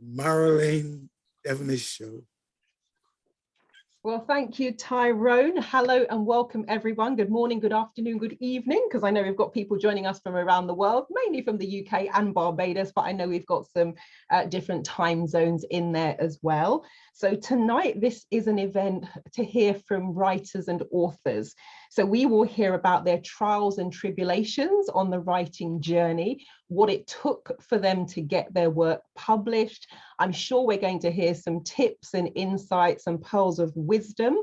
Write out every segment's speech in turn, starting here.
Marilyn Devonish show. Well, thank you, Tyrone. Hello and welcome, everyone. Good morning, good afternoon, good evening, because I know we've got people joining us from around the world, mainly from the UK and Barbados, but I know we've got some different time zones in there as well. So tonight, this is an event to hear from writers and authors. So we will hear about their trials and tribulations on the writing journey, what it took for them to get their work published. I'm sure we're going to hear some tips and insights and pearls of wisdom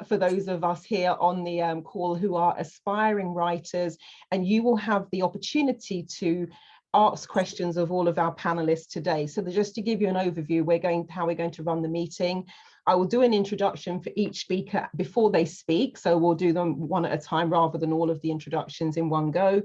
for those of us here on the call who are aspiring writers, and you will have the opportunity to ask questions of all of our panelists today. So just to give you an overview, how we're going to run the meeting. I will do an introduction for each speaker before they speak. So we'll do them one at a time rather than all of the introductions in one go.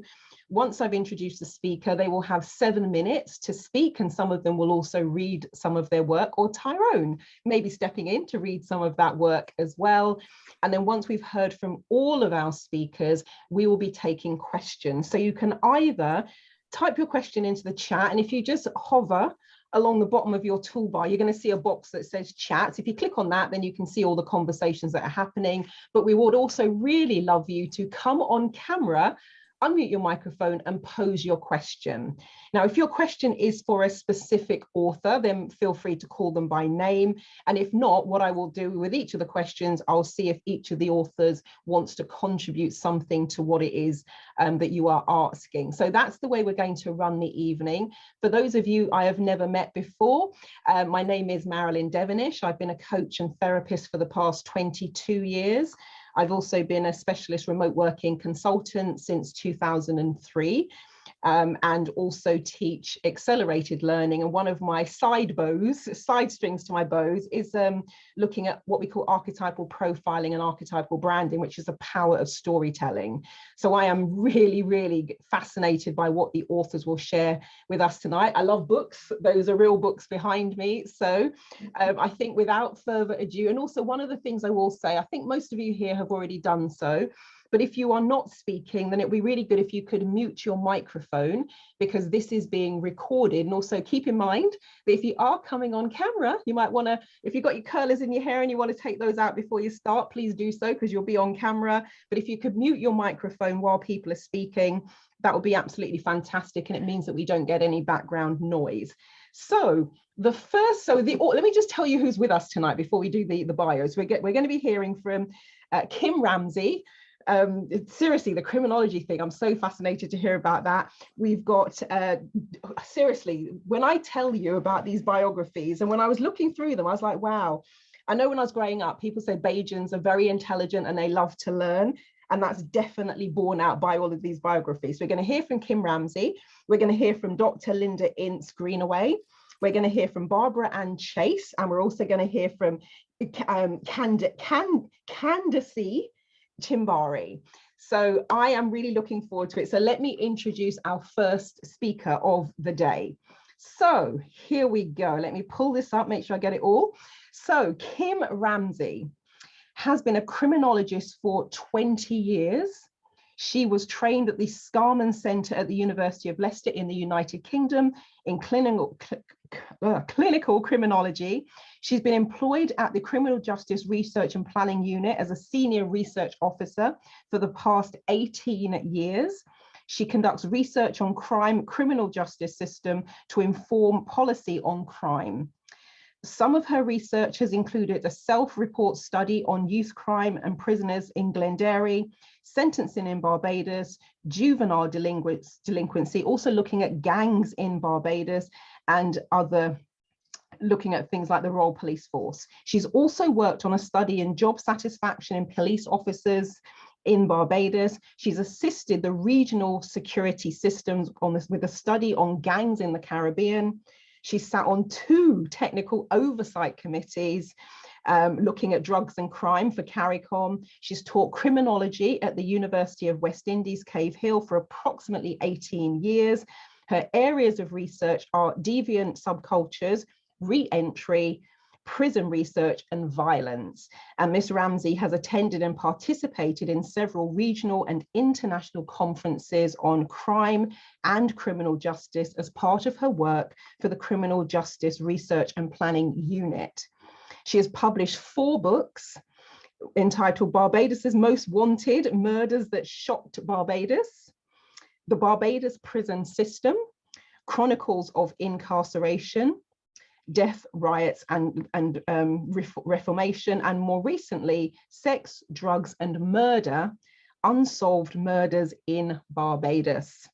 Once I've introduced the speaker, they will have 7 minutes to speak, and some of them will also read some of their work, or Tyrone maybe stepping in to read some of that work as well. And then once we've heard from all of our speakers, we will be taking questions. So you can either type your question into the chat, and if you just hover along the bottom of your toolbar, you're going to see a box that says chat. If you click on that, then you can see all the conversations that are happening. But we would also really love you to come on camera, unmute your microphone and pose your question. Now, if your question is for a specific author, then feel free to call them by name. And if not, what I will do with each of the questions, I'll see if each of the authors wants to contribute something to what it is that you are asking. So that's the way we're going to run the evening. For those of you I have never met before, my name is Marilyn Devonish. I've been a coach and therapist for the past 22 years. I've also been a specialist remote working consultant since 2003, and also teach accelerated learning. And one of my side strings to my bows is looking at what we call archetypal profiling and archetypal branding, which is the power of storytelling. So I am really, really fascinated by what the authors will share with us tonight. I love books. Those are real books behind me. So I think without further ado, and also one of the things I will say, I think most of you here have already done so, but if you are not speaking, then it'd be really good if you could mute your microphone, because this is being recorded. And also keep in mind that if you are coming on camera, you might want to, if you've got your curlers in your hair and you want to take those out before you start, please do so, because you'll be on camera. But if you could mute your microphone while people are speaking, that would be absolutely fantastic. And it means that we don't get any background noise. So let me just tell you who's with us tonight before we do the bios. We're going to be hearing from Kim Ramsay. Seriously, the criminology thing, I'm so fascinated to hear about that. We've got, seriously, when I tell you about these biographies, and when I was looking through them, I was like, wow. I know when I was growing up, people said Bajans are very intelligent and they love to learn. And that's definitely borne out by all of these biographies. We're going to hear from Kim Ramsay. We're going to hear from Dr. Lynda Ince-Greenaway. We're going to hear from Barbara Ann Chase. And we're also going to hear from Kandace Chimbiri. So I am really looking forward to it. So let me introduce our first speaker of the day. So here we go. Let me pull this up, make sure I get it all. So Kim Ramsay has been a criminologist for 20 years. She was trained at the Scarman Centre at the University of Leicester in the United Kingdom in clinical criminology. She's been employed at the Criminal Justice Research and Planning Unit as a senior research officer for the past 18 years. She conducts research on crime, criminal justice system to inform policy on crime. Some of her research has included a self-report study on youth crime and prisoners in Glenderry, sentencing in Barbados, juvenile delinquency, also looking at gangs in Barbados, and looking at things like the Royal Police Force. She's also worked on a study in job satisfaction in police officers in Barbados. She's assisted the regional security systems with a study on gangs in the Caribbean. She's sat on 2 technical oversight committees looking at drugs and crime for CARICOM. She's taught criminology at the University of West Indies, Cave Hill, for approximately 18 years. Her areas of research are deviant subcultures, re-entry, prison research and violence. And Ms. Ramsay has attended and participated in several regional and international conferences on crime and criminal justice as part of her work for the Criminal Justice Research and Planning Unit. She has published 4 books entitled Barbados's Most Wanted: Murders That Shocked Barbados, The Barbados Prison System, Chronicles of Incarceration, Death, Riots and Reformation, and more recently, Sex, Drugs and Murder: Unsolved Murders in Barbados.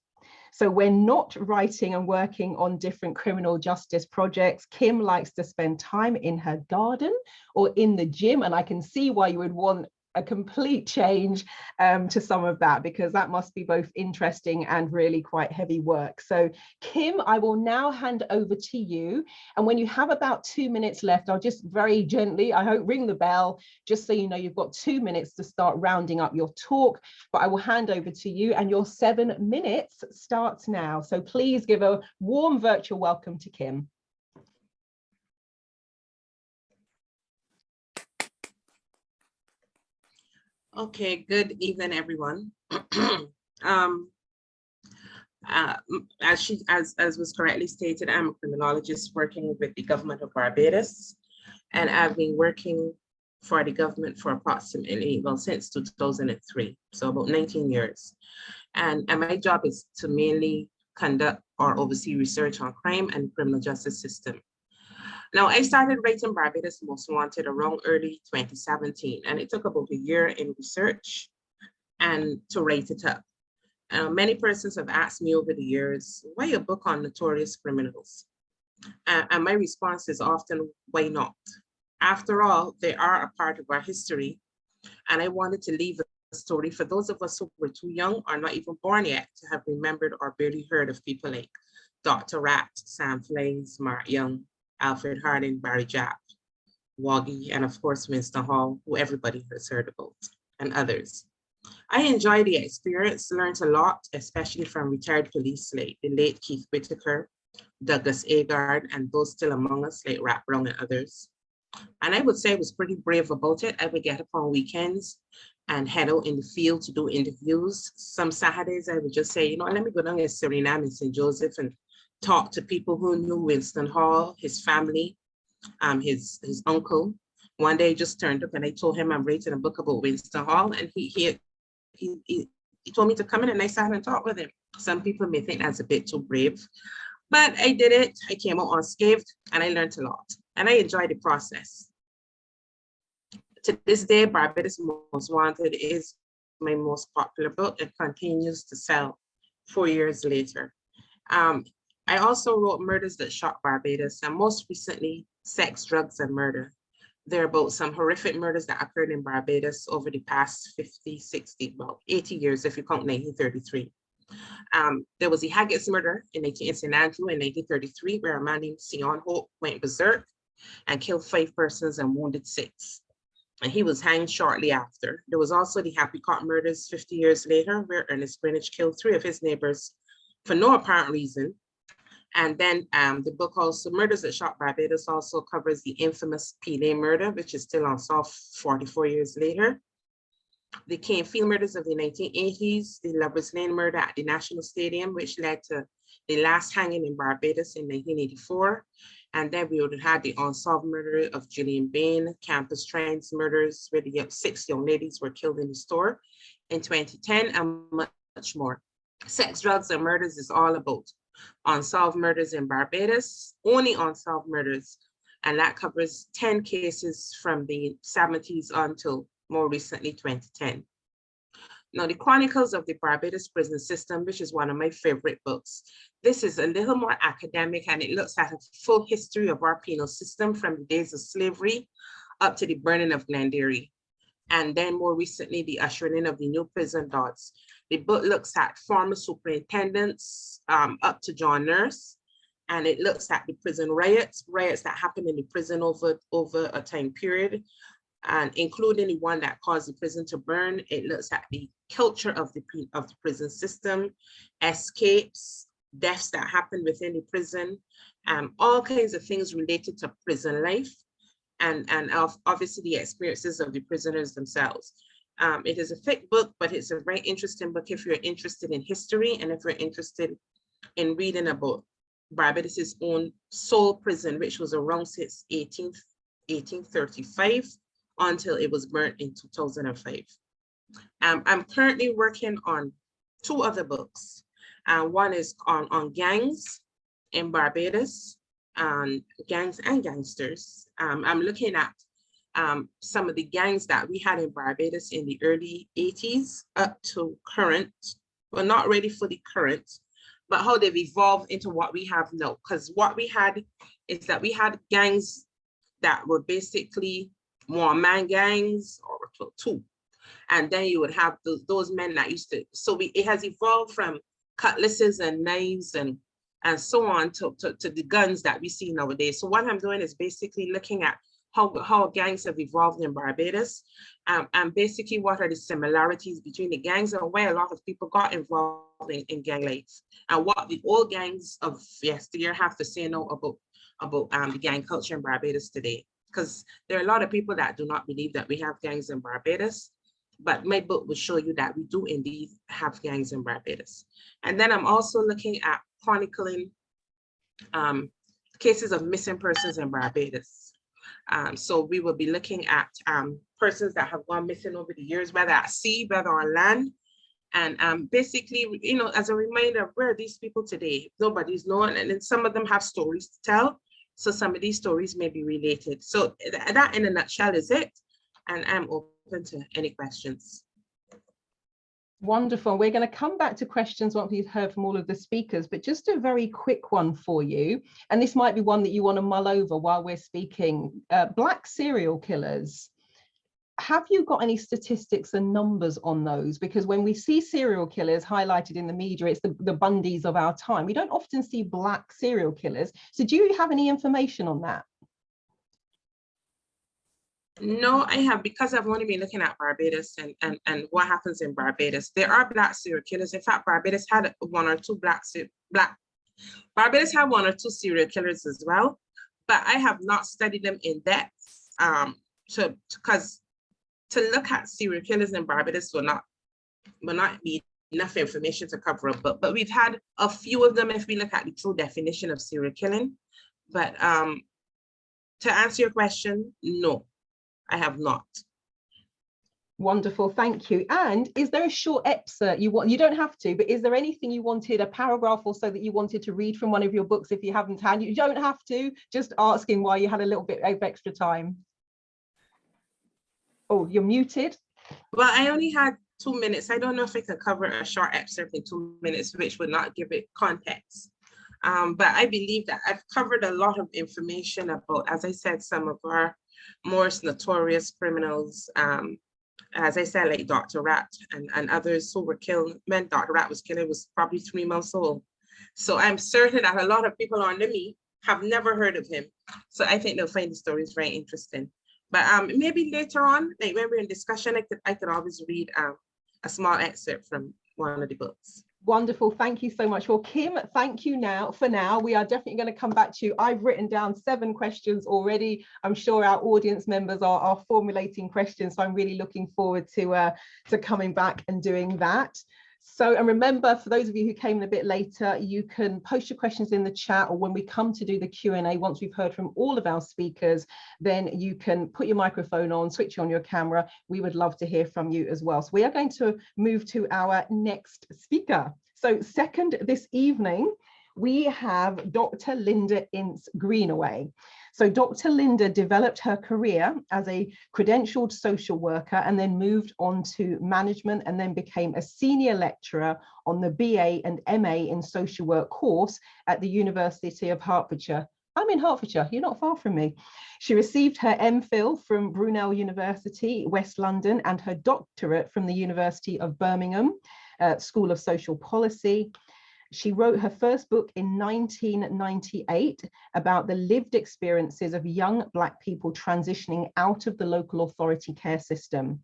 So we're not writing and working on different criminal justice projects. Kim likes to spend time in her garden or in the gym, and I can see why you would want a complete change to some of that, because that must be both interesting and really quite heavy work. So Kim, I will now hand over to you. And when you have about 2 minutes left, I'll just very gently, I hope, ring the bell, just so you know you've got 2 minutes to start rounding up your talk. But I will hand over to you, and your 7 minutes starts now. So please give a warm virtual welcome to Kim. Okay, good evening, everyone. As was correctly stated, I'm a criminologist working with the government of Barbados, and I've been working for the government for approximately, well, since 2003, so about 19 years. And my job is to mainly conduct or oversee research on crime and criminal justice system. Now, I started writing Barbados Most Wanted around early 2017, and it took about a year in research and to write it up. Many persons have asked me over the years, why a book on notorious criminals? And my response is often, why not? After all, they are a part of our history, and I wanted to leave a story for those of us who were too young or not even born yet to have remembered or barely heard of people like Dr. Rat, Sam Flays, Mark Young, Alfred Harding, Barry Japp, Woggy, and of course, Winston Hall, who everybody has heard about, and others. I enjoyed the experience, learned a lot, especially from retired police like the late Keith Whitaker, Douglas Agard, and those still among us like Rat Brown and others. And I would say I was pretty brave about it. I would get up on weekends and head out in the field to do interviews. Some Saturdays I would just say, you know, let me go down to Suriname and St. Joseph and talk to people who knew Winston Hall, his family, his uncle. One day I just turned up and I told him I'm writing a book about Winston Hall, and he told me to come in, and I sat and talked with him. Some people may think that's a bit too brave, but I did it. I came out unscathed, and I learned a lot, and I enjoyed the process. To this day, Barbados Most Wanted is my most popular book. It continues to sell 4 years later. I also wrote Murders That Shocked Barbados, and most recently, Sex, Drugs and Murder. They're about some horrific murders that occurred in Barbados over the past 50, 60, well, 80 years if you count 1933. There was the Haggett's murder in St. Andrew in 1933, where a man named Sion Hope went berserk and killed 5 persons and wounded 6. And he was hanged shortly after. There was also the Happy Court murders 50 years later, where Ernest Greenwich killed 3 of his neighbors for no apparent reason. And then the book also, Murders That Shocked Barbados, also covers the infamous Pele murder, which is still unsolved 44 years later. The Cane Field murders of the 1980s, the Lover's Lane murder at the National Stadium, which led to the last hanging in Barbados in 1984. And then we would have had the unsolved murder of Gillian Bain, Campus Trends murders, where the 6 young ladies were killed in the store in 2010, and much more. Sex, Drugs, and Murders is all about unsolved murders in Barbados, only unsolved murders, and that covers 10 cases from the 70s until more recently 2010. Now, the Chronicles of the Barbados Prison System, which is one of my favorite books. This is a little more academic, and it looks at a full history of our penal system from the days of slavery up to the burning of Glenderry, and then more recently the ushering in of the new prison guards. The book looks at former superintendents up to John Nurse, and it looks at the prison riots that happened in the prison over a time period, and including the one that caused the prison to burn. It looks at the culture of the prison system, escapes, deaths that happened within the prison, all kinds of things related to prison life. obviously the experiences of the prisoners themselves. It is a thick book, but it's a very interesting book if you're interested in history and if you're interested in reading about Barbados' own sole prison, which was around since 1835 until it was burnt in 2005. I'm currently working on 2 other books. One is on gangs in Barbados, gangs and gangsters. I'm looking at some of the gangs that we had in Barbados in the early 80s up to current, well, not really fully current, but how they've evolved into what we have now. Because what we had is that we had gangs that were basically one-man gangs or 2. And then you would have those men that used to, so it has evolved from cutlasses and knives and so on to the guns that we see nowadays. So what I'm doing is basically looking at how gangs have evolved in Barbados, and basically what are the similarities between the gangs and why a lot of people got involved in gang life, and what the old gangs of yesteryear have to say now about the gang culture in Barbados today. Because there are a lot of people that do not believe that we have gangs in Barbados, but my book will show you that we do indeed have gangs in Barbados. And then I'm also looking at chronicling cases of missing persons in Barbados. So we will be looking at persons that have gone missing over the years, whether at sea, whether on land. And basically, you know, as a reminder, where are these people today? Nobody's known, and then some of them have stories to tell. So some of these stories may be related. So that in a nutshell is it. And I'm open to any questions. Wonderful. We're going to come back to questions once we've heard from all of the speakers, but just a very quick one for you. And this might be one that you want to mull over while we're speaking. Black serial killers. Have you got any statistics and numbers on those? Because when we see serial killers highlighted in the media, it's the Bundys of our time. We don't often see Black serial killers. So do you have any information on that? No, I have, because I've only been looking at Barbados and what happens in Barbados. There are Black serial killers. In fact, Barbados had 1 or 2 Barbados had 1 or 2 serial killers as well, but I have not studied them in depth because to look at serial killers in Barbados will not be enough information to cover up. But we've had a few of them if we look at the true definition of serial killing. But to answer your question, no, I have not. Wonderful, thank you. And is there a short excerpt you want? You don't have to, but is there anything you wanted, a paragraph or so that you wanted to read from one of your books if you haven't had? You don't have to, just asking why you had a little bit of extra time. Oh, you're muted. Well, I only had 2 minutes. I don't know if I could cover a short excerpt in 2 minutes, which would not give it context. But I believe that I've covered a lot of information about, as I said, some of our most notorious criminals. As I said, like Dr. Rat and others who were killed. When Dr. Rat was killed, it was probably 3 months old. So I'm certain that a lot of people under me have never heard of him. So I think they'll find the stories very interesting. But maybe later on, like when we're in discussion, I could always read a small excerpt from one of the books. Wonderful, thank you so much. Well, Kim, thank you for now. We are definitely going to come back to you. I've written down 7 questions already. I'm sure our audience members are formulating questions, so I'm really looking forward to coming back and doing that. So, and remember, for those of you who came in a bit later, you can post your questions in the chat, or when we come to do the Q&A, once we've heard from all of our speakers, then you can put your microphone on, switch on your camera. We would love to hear from you as well. So we are going to move to our next speaker. So second this evening, we have Dr. Lynda Ince-Greenaway. So Dr. Lynda developed her career as a credentialed social worker and then moved on to management and then became a senior lecturer on the BA and MA in social work course at the University of Hertfordshire. I'm in Hertfordshire, you're not far from me. She received her MPhil from Brunel University, West London, and her doctorate from the University of Birmingham, School of Social Policy. She wrote her first book in 1998 about the lived experiences of young Black people transitioning out of the local authority care system.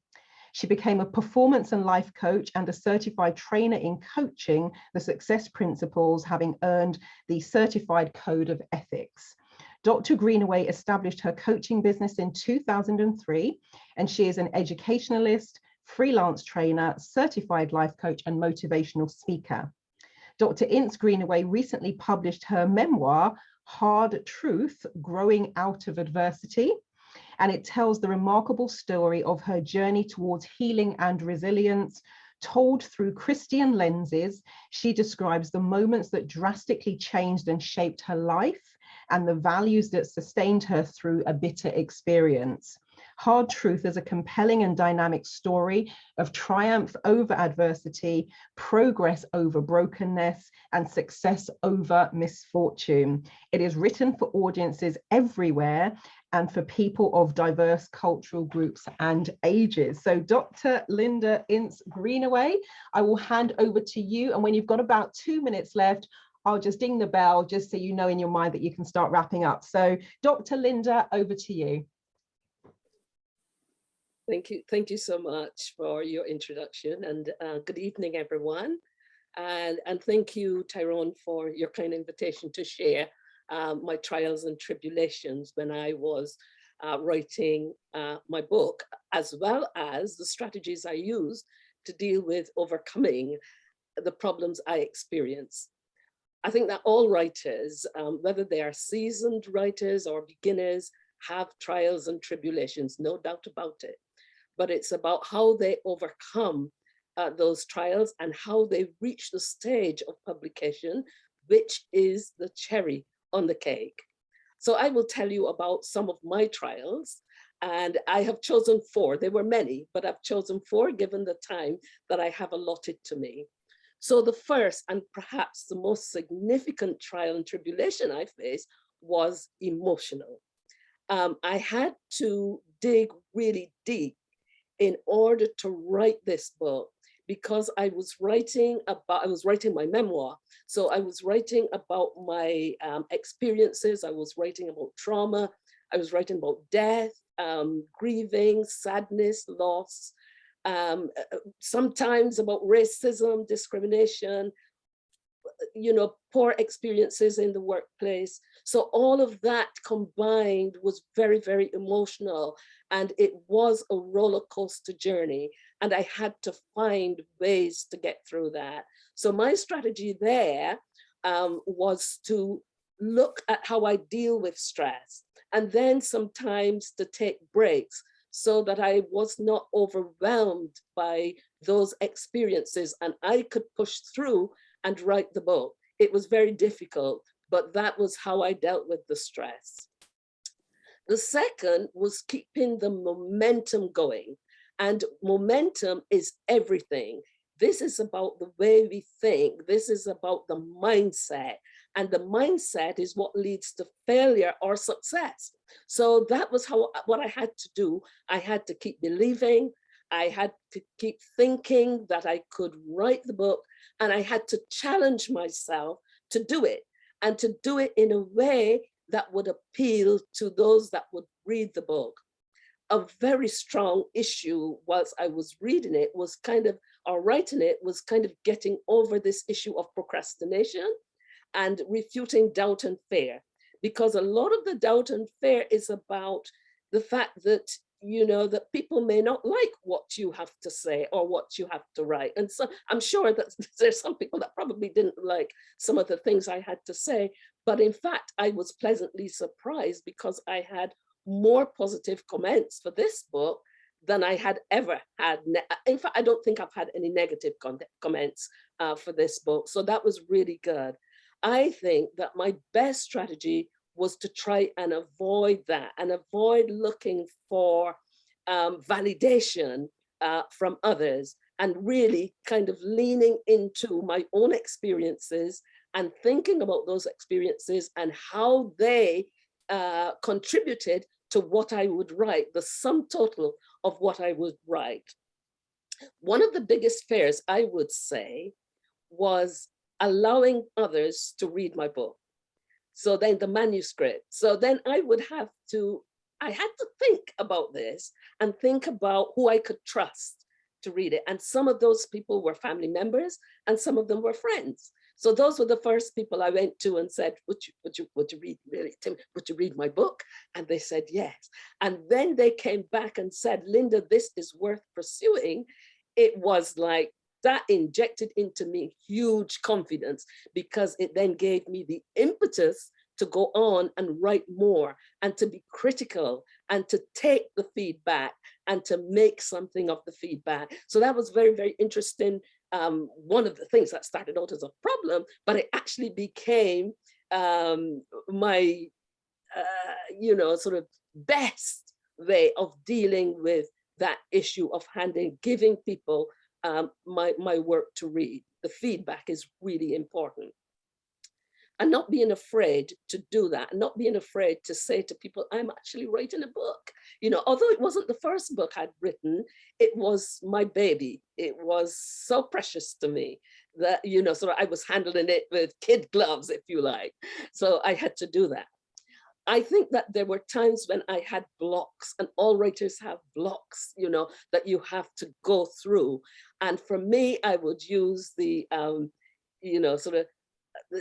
She became a performance and life coach and a certified trainer in coaching the success principles, having earned the Certified Code of Ethics. Dr. Greenaway established her coaching business in 2003, and she is an educationalist, freelance trainer, certified life coach, and motivational speaker. Dr. Ince-Greenaway recently published her memoir, Hard Truth, Growing Out of Adversity, and it tells the remarkable story of her journey towards healing and resilience. Told through Christian lenses, she describes the moments that drastically changed and shaped her life and the values that sustained her through a bitter experience. Hard Truth is a compelling and dynamic story of triumph over adversity, progress over brokenness, and success over misfortune. It is written for audiences everywhere and for people of diverse cultural groups and ages. So Dr. Lynda Ince-Greenaway, I will hand over to you. And when you've got about 2 minutes left, I'll just ding the bell just so you know in your mind that you can start wrapping up. So Dr. Lynda, over to you. Thank you so much for your introduction, and good evening, everyone. And thank you, Tyrone, for your kind invitation to share my trials and tribulations when I was writing my book, as well as the strategies I used to deal with overcoming the problems I experience. I think that all writers, whether they are seasoned writers or beginners, have trials and tribulations, no doubt about it. But it's about how they overcome those trials and how they reach the stage of publication, which is the cherry on the cake. So I will tell you about some of my trials, and I have chosen 4. There were many, but I've chosen 4 given the time that I have allotted to me. So the first and perhaps the most significant trial and tribulation I faced was emotional. I had to dig really deep in order to write this book, because I was writing my memoir. So I was writing about my experiences. I was writing about trauma. I was writing about death, grieving, sadness, loss, sometimes about racism, discrimination, poor experiences in the workplace. So all of that combined was very, very emotional, and it was a roller coaster journey, and I had to find ways to get through that. So my strategy there was to look at how I deal with stress, and then sometimes to take breaks so that I was not overwhelmed by those experiences and I could push through and write the book. It was very difficult, but that was how I dealt with the stress. The second was keeping the momentum going, and momentum is everything. This is about the way we think. This is about the mindset, and the mindset is what leads to failure or success. So that was what I had to do. I had to keep believing. I had to keep thinking that I could write the book, and I had to challenge myself to do it, and to do it in a way that would appeal to those that would read the book. A very strong issue whilst I was reading it was writing it was getting over this issue of procrastination and refuting doubt and fear, because a lot of the doubt and fear is about the fact that that people may not like what you have to say or what you have to write. And so I'm sure that there's some people that probably didn't like some of the things I had to say, but in fact, I was pleasantly surprised because I had more positive comments for this book than I had ever had. In fact, I don't think I've had any negative comments for this book. So that was really good. I think that my best strategy was to try and avoid that and avoid looking for validation from others, and really leaning into my own experiences and thinking about those experiences and how they contributed to what I would write, the sum total of what I would write. One of the biggest fears, I would say, was allowing others to read my book. So then the manuscript. So then I had to think about this and think about who I could trust to read it. And some of those people were family members and some of them were friends. So those were the first people I went to and said, would you read, really, Tim, would you read my book? And they said, yes. And then they came back and said, Lynda, this is worth pursuing. It was like, that injected into me huge confidence, because it then gave me the impetus to go on and write more and to be critical and to take the feedback and to make something of the feedback. So that was very, very interesting. One of the things that started out as a problem, but it actually became my, sort of best way of dealing with that issue of giving people my work to read. The feedback is really important. And not being afraid to do that, and not being afraid to say to people, I'm actually writing a book. Although it wasn't the first book I'd written, it was my baby. It was so precious to me that, so I was handling it with kid gloves, if you like. So I had to do that. I think that there were times when I had blocks, and all writers have blocks, that you have to go through. And for me, I would use the, sort of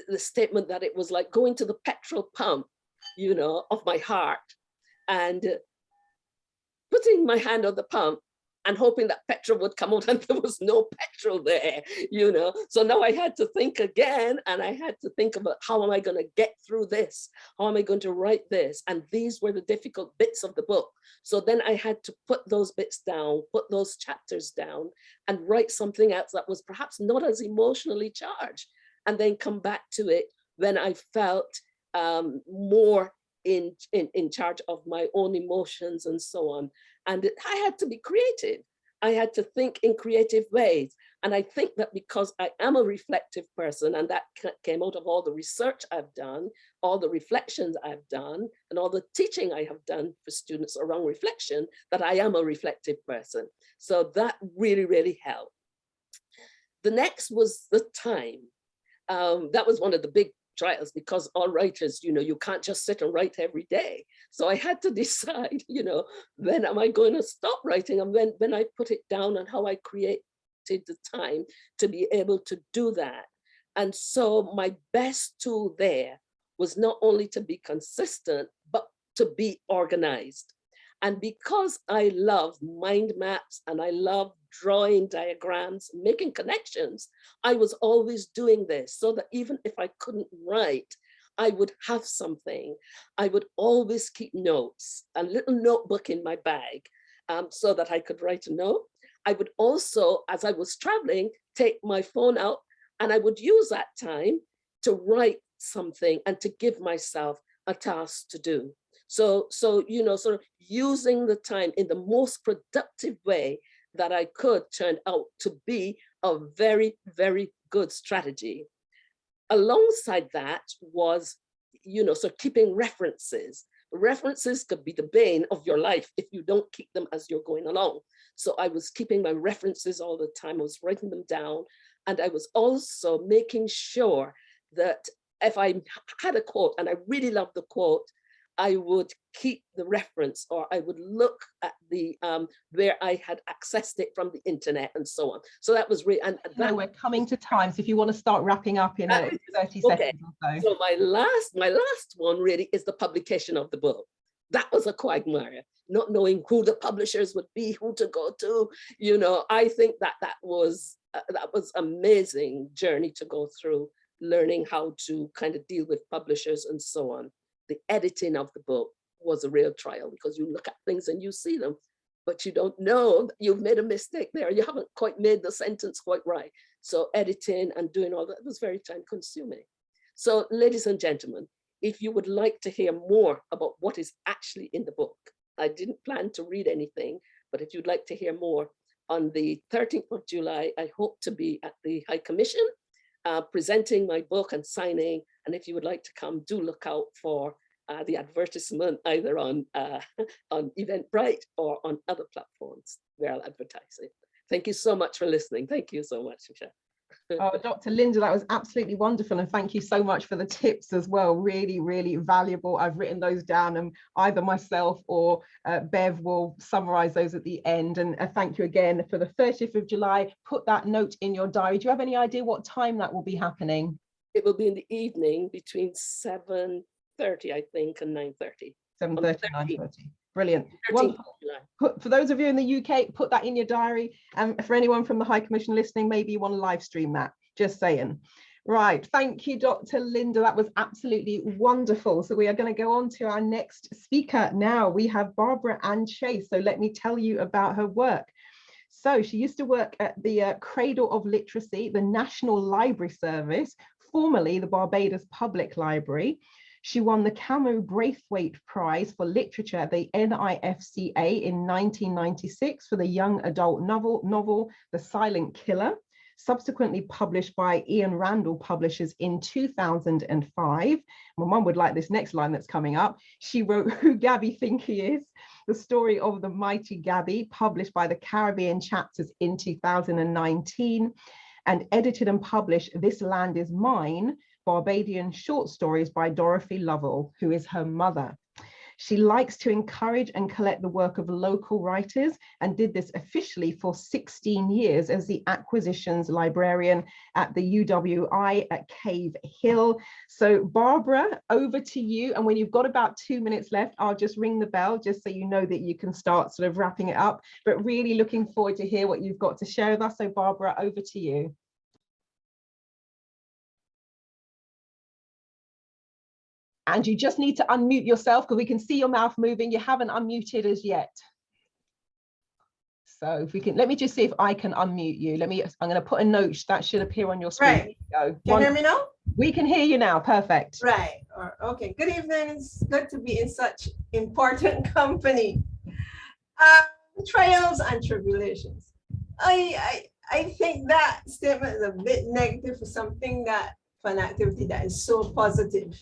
the statement that it was like going to the petrol pump, of my heart, and putting my hand on the pump and hoping that petrol would come out, and there was no petrol there, So now I had to think again, and I had to think about, how am I going to get through this? How am I going to write this? And these were the difficult bits of the book. So then I had to put those bits down, put those chapters down, and write something else that was perhaps not as emotionally charged, and then come back to it when I felt more in charge of my own emotions and so on. And I had to be creative. I had to think in creative ways. And I think that because I am a reflective person, and that came out of all the research I've done, all the reflections I've done, and all the teaching I have done for students around reflection, that I am a reflective person. So that really, really helped. The next was the time. That was one of the big trials, because all writers, you can't just sit and write every day. So I had to decide, when am I going to stop writing, and when I put it down, and how I created the time to be able to do that. And so my best tool there was not only to be consistent, but to be organized. And because I love mind maps, and I love drawing diagrams, making connections, I was always doing this, so that even if I couldn't write, I would have something. I would always keep notes, a little notebook in my bag, so that I could write a note. I would also, as I was traveling, take my phone out, and I would use that time to write something and to give myself a task to do. So sort of using the time in the most productive way that I could turned out to be a very, very good strategy. Alongside that was, so keeping references. References could be the bane of your life if you don't keep them as you're going along. So I was keeping my references all the time. I was writing them down. And I was also making sure that if I had a quote, and I really loved the quote, I would keep the reference, or I would look at the where I had accessed it from the internet and so on. So that was really, and that, we're coming to time. So if you want to start wrapping up in 30 seconds or so. So my last one really is the publication of the book. That was a quagmire, not knowing who the publishers would be, who to go to. I think that was amazing journey to go through, learning how to kind of deal with publishers and so on. The editing of the book was a real trial, because you look at things and you see them, but you don't know that you've made a mistake there. You haven't quite made the sentence quite right. So editing and doing all that was very time consuming. So ladies and gentlemen, if you would like to hear more about what is actually in the book, I didn't plan to read anything, but if you'd like to hear more, on the 13th of July, I hope to be at the High Commission presenting my book and signing. And if you would like to come, do look out for the advertisement either on Eventbrite or on other platforms where I'll advertise it. Thank you so much for listening. Thank you so much, Michelle. Oh, Dr. Lynda, that was absolutely wonderful. And thank you so much for the tips as well. Really, really valuable. I've written those down, and either myself or Bev will summarize those at the end. And thank you again for the 30th of July. Put that note in your diary. Do you have any idea what time that will be happening? It will be in the evening between 7:30, I think, and 9:30. 7:30, 9:30. Brilliant. 13th of July. For those of you in the UK, put that in your diary. And for anyone from the High Commission listening, maybe you want to live stream that. Just saying. Right. Thank you, Dr. Lynda. That was absolutely wonderful. So we are going to go on to our next speaker now. We have Barbara Ann Chase. So let me tell you about her work. So she used to work at the Cradle of Literacy, the National Library Service, formerly the Barbados Public Library. She won the Camus Braithwaite Prize for Literature at the NIFCA in 1996 for the young adult novel The Silent Killer, subsequently published by Ian Randall Publishers in 2005. My mum would like this next line that's coming up. She wrote Who Gabby Think He Is, the story of the mighty Gabby, published by the Caribbean Chapters in 2019, and edited and published This Land Is Mine, Barbadian short stories by Dorothy Lovell, who is her mother. She likes to encourage and collect the work of local writers and did this officially for 16 years as the acquisitions librarian at the UWI at Cave Hill. So Barbara, over to you. And when you've got about 2 minutes left, I'll just ring the bell just so you know that you can start sort of wrapping it up. But really looking forward to hear what you've got to share with us. So Barbara, over to you. And you just need to unmute yourself because we can see your mouth moving. You haven't unmuted as yet. So if we can, let me just see if I can unmute you. I'm going to put a note that should appear on your screen. Right. Can you hear me now? We can hear you now. Perfect. Right. Okay. Good evening. It's good to be in such important company. Trials and tribulations. I think that statement is a bit negative for an activity that is so positive.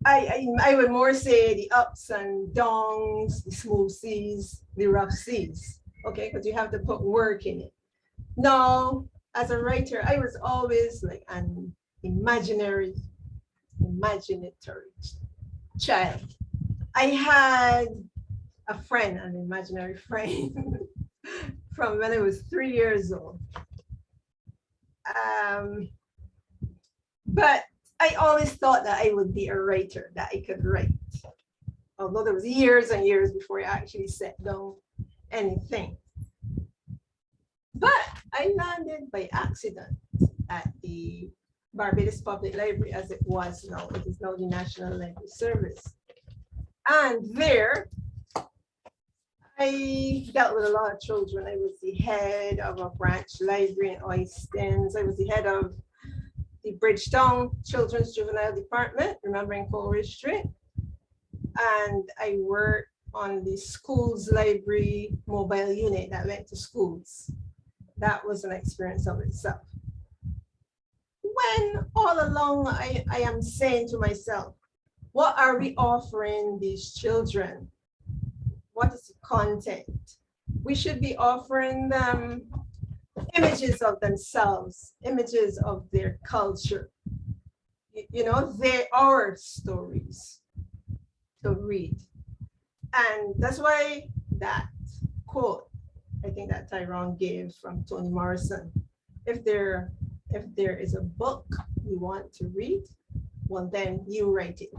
I would more say the ups and downs, the smooth seas, the rough seas, okay? Because you have to put work in it. Now, as a writer, I was always like an imaginatory child. I had a friend, an imaginary friend, from when I was 3 years old. But I always thought that I would be a writer, that I could write. Although there was years and years before I actually set down anything. But I landed by accident at the Barbados Public Library, as it was now. It is now the National Library Service. And there, I dealt with a lot of children. I was the head of a branch library in Oistins. I was the head of the Bridgetown Children's Juvenile Department, remembering Coleridge Street. And I worked on the schools library mobile unit that went to schools. That was an experience of itself. When all along I am saying to myself, what are we offering these children? What is the content? We should be offering them images of themselves, images of their culture. You know, they are stories to read. And that's why that quote, I think that Tyrone gave from Toni Morrison, if there is a book you want to read, well, then you write it.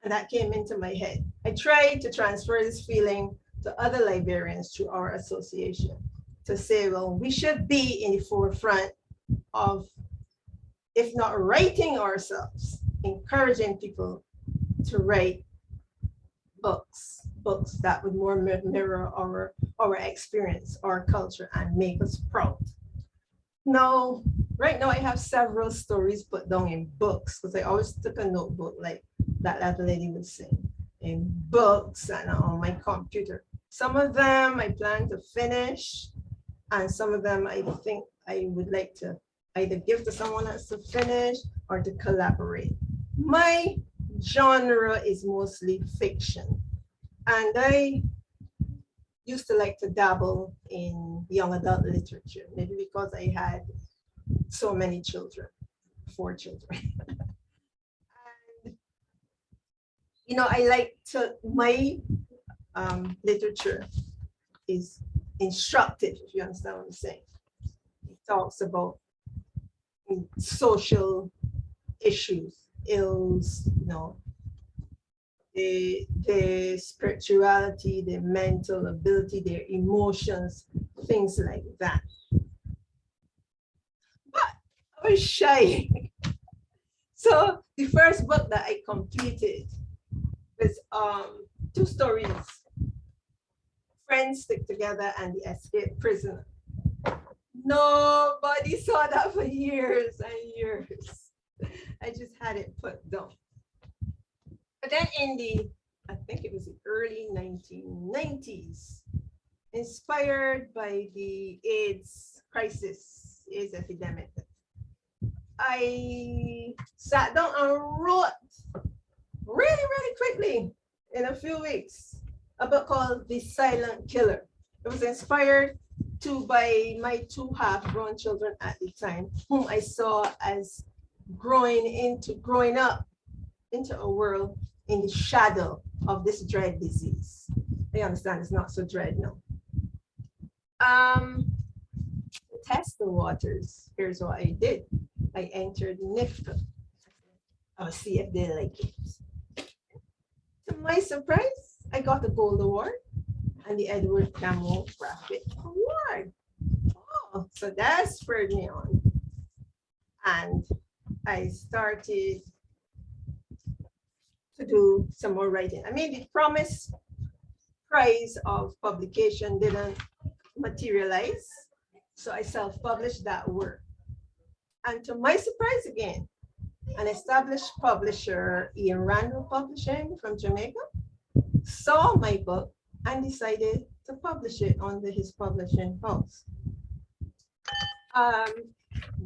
And that came into my head. I tried to transfer this feeling to other librarians through our association, to say, well, we should be in the forefront of, if not writing ourselves, encouraging people to write books that would more mirror our experience, our culture, and make us proud. Now, right now I have several stories put down in books, because I always took a notebook like that lady would say, in books and on my computer. Some of them I plan to finish, and some of them I think I would like to either give to someone else to finish or to collaborate. My genre is mostly fiction. And I used to like to dabble in young adult literature, maybe because I had so many children, 4 children. And, you know, I like to, my literature is instructive, if you understand what I'm saying. It talks about social issues, ills, you know, the spirituality, the mental ability, their emotions, things like that. But I was shy. So the first book that I completed was 2 stories, Friends Stick Together and The Escaped Prisoner. Nobody saw that for years and years. I just had it put down. But then in the, I think it was the early 1990s, inspired by the AIDS crisis, AIDS epidemic, I sat down and wrote really quickly in a few weeks a book called The Silent Killer. It was inspired by my 2 half-grown children at the time, whom I saw as growing up into a world in the shadow of this dread disease. I understand it's not so dread now. Test the waters. Here's what I did. I entered NIFTA. I'll see if they like it. To my surprise, I got the Gold Award and the Edward Cameron Graphic Award. Oh, so that spurred me on. And I started to do some more writing. I mean, the promised prize of publication didn't materialize, so I self-published that work. And to my surprise again, an established publisher, Ian Randall Publishing from Jamaica, saw my book and decided to publish it under his publishing house.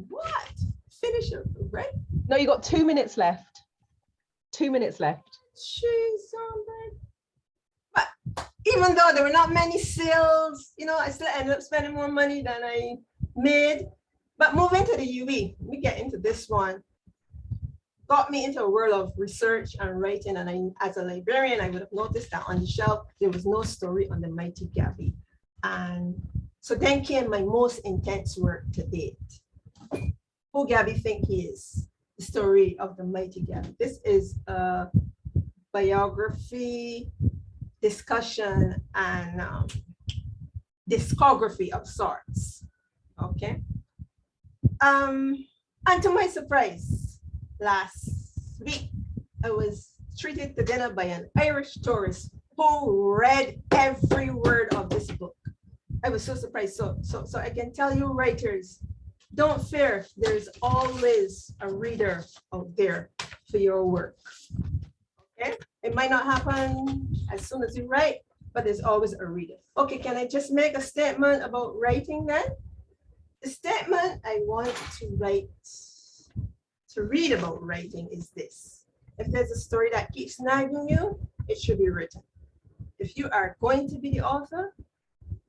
What? Finish it, right? No, you got 2 minutes left. 2 minutes left. Jeez, but even though there were not many sales, you know, I still ended up spending more money than I made. But moving to the UE, let me get into this one. Got me into a world of research and writing, and as a librarian, I would have noticed that on the shelf, there was no story on the Mighty Gabby. And so then came my most intense work to date. Who Gabby think he is? The story of the Mighty Gabby. This is a biography, discussion, and discography of sorts, okay? And to my surprise, last week, I was treated to dinner by an Irish tourist who read every word of this book. I was so surprised. So I can tell you, writers, don't fear. There's always a reader out there for your work. Okay? It might not happen as soon as you write, but there's always a reader. Okay, can I just make a statement about writing then? The statement I want to read about writing is this. If there's a story that keeps nagging you, it should be written. If you are going to be the author,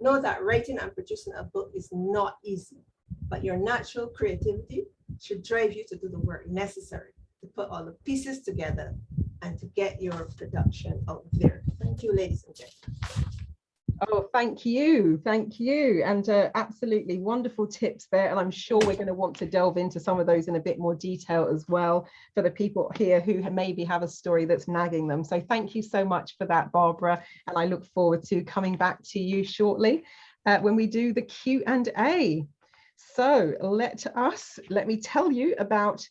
know that writing and producing a book is not easy, but your natural creativity should drive you to do the work necessary to put all the pieces together and to get your production out there. Thank you, ladies and gentlemen. Oh, thank you. Thank you. And absolutely wonderful tips there. And I'm sure we're going to want to delve into some of those in a bit more detail as well for the people here who maybe have a story that's nagging them. So thank you so much for that, Barbara. And I look forward to coming back to you shortly when we do the Q&A. So let me tell you about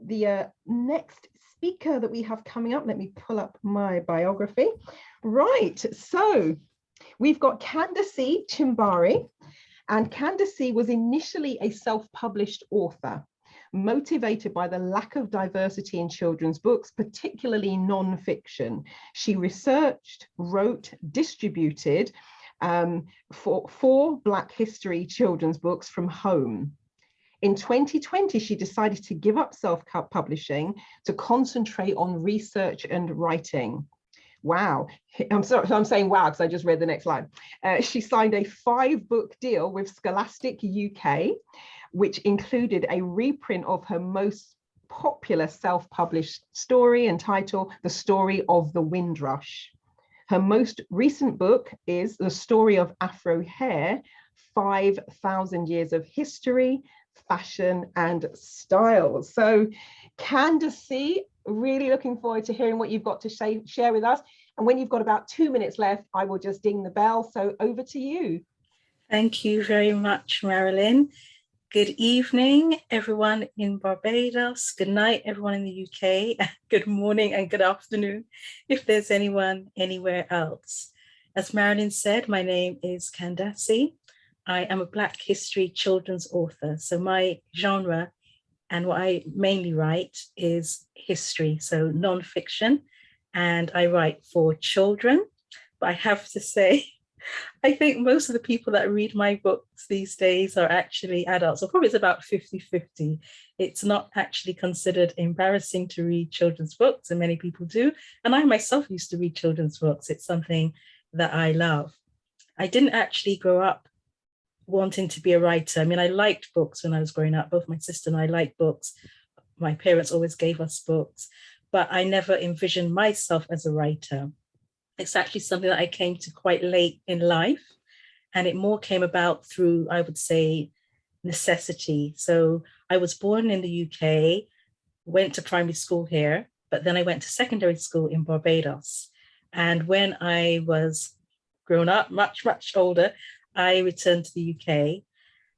the next speaker that we have coming up. Let me pull up my biography. Right, so we've got Kandace Chimbiri, and Kandace was initially a self-published author, motivated by the lack of diversity in children's books, particularly non-fiction. She researched, wrote, distributed for 4 Black history children's books from home. In 2020, she decided to give up self-publishing to concentrate on research and writing. Wow. I'm saying wow because I just read the next line. She signed a 5-book deal with Scholastic UK, which included a reprint of her most popular self-published story entitled The Story of the Windrush. Her most recent book is The Story of Afro Hair, 5,000 Years of History, fashion and style. So Kandace, really looking forward to hearing what you've got to share with us. And when you've got about 2 minutes left, I will just ding the bell. So over to you. Thank you very much, Marilyn. Good evening, everyone in Barbados. Good night, everyone in the UK. Good morning and good afternoon, if there's anyone anywhere else. As Marilyn said, my name is Kandace. I am a Black history children's author. So my genre and what I mainly write is history, so nonfiction, and I write for children. But I have to say, I think most of the people that read my books these days are actually adults, so probably it's about 50-50. It's not actually considered embarrassing to read children's books, and many people do. And I myself used to read children's books. It's something that I love. I didn't actually grow up wanting to be a writer. I mean, I liked books when I was growing up. Both my sister and I liked books. My parents always gave us books, but I never envisioned myself as a writer. It's actually something that I came to quite late in life, and it more came about through, I would say, necessity. So I was born in the UK, went to primary school here, but then I went to secondary school in Barbados. And when I was grown up, much, much older, I returned to the UK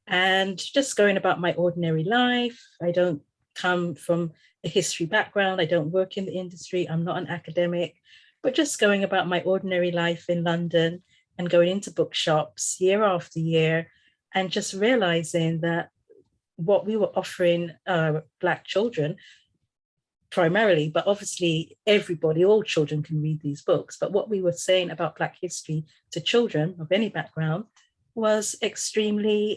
and just going about my ordinary life. I don't come from a history background. I don't work in the industry. I'm not an academic. But just going about my ordinary life in London and going into bookshops year after year and just realizing that what we were offering Black children primarily, but obviously everybody, all children can read these books, but what we were saying about Black history to children of any background was extremely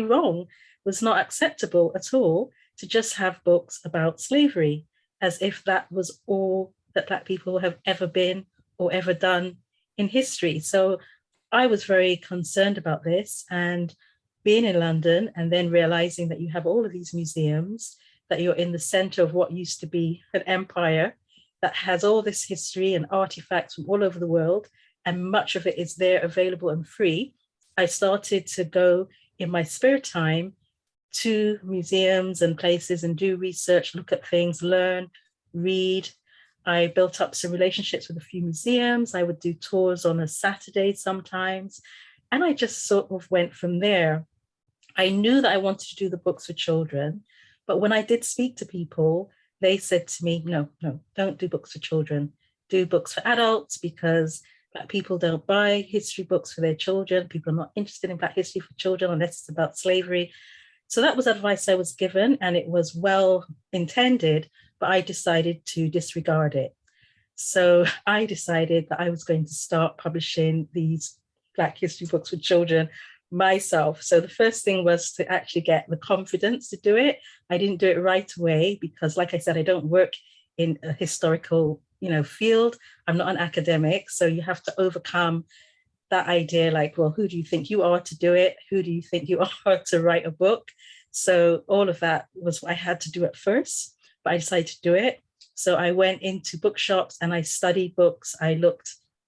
wrong, was not acceptable at all to just have books about slavery, as if that was all that Black people have ever been or ever done in history. So I was very concerned about this, and being in London and then realizing that you have all of these museums, that you're in the center of what used to be an empire that has all this history and artifacts from all over the world, and much of it is there available and free. I started to go in my spare time to museums and places and do research, look at things, learn, read. I built up some relationships with a few museums. I would do tours on a Saturday sometimes. And I just sort of went from there. I knew that I wanted to do the books for children, but when I did speak to people, they said to me, no, don't do books for children. Do books for adults, because Black people don't buy history books for their children. People are not interested in Black history for children unless it's about slavery. So that was advice I was given, and it was well intended, but I decided to disregard it. So I decided that I was going to start publishing these Black history books for children myself. So the first thing was to actually get the confidence to do it. I didn't do it right away because, like I said, I don't work in a historical, field. I'm not an academic. So you have to overcome that idea, like, well, who do you think you are to do it? Who do you think you are to write a book? So all of that was what I had to do at first, but I decided to do it. So I went into bookshops and I studied books. I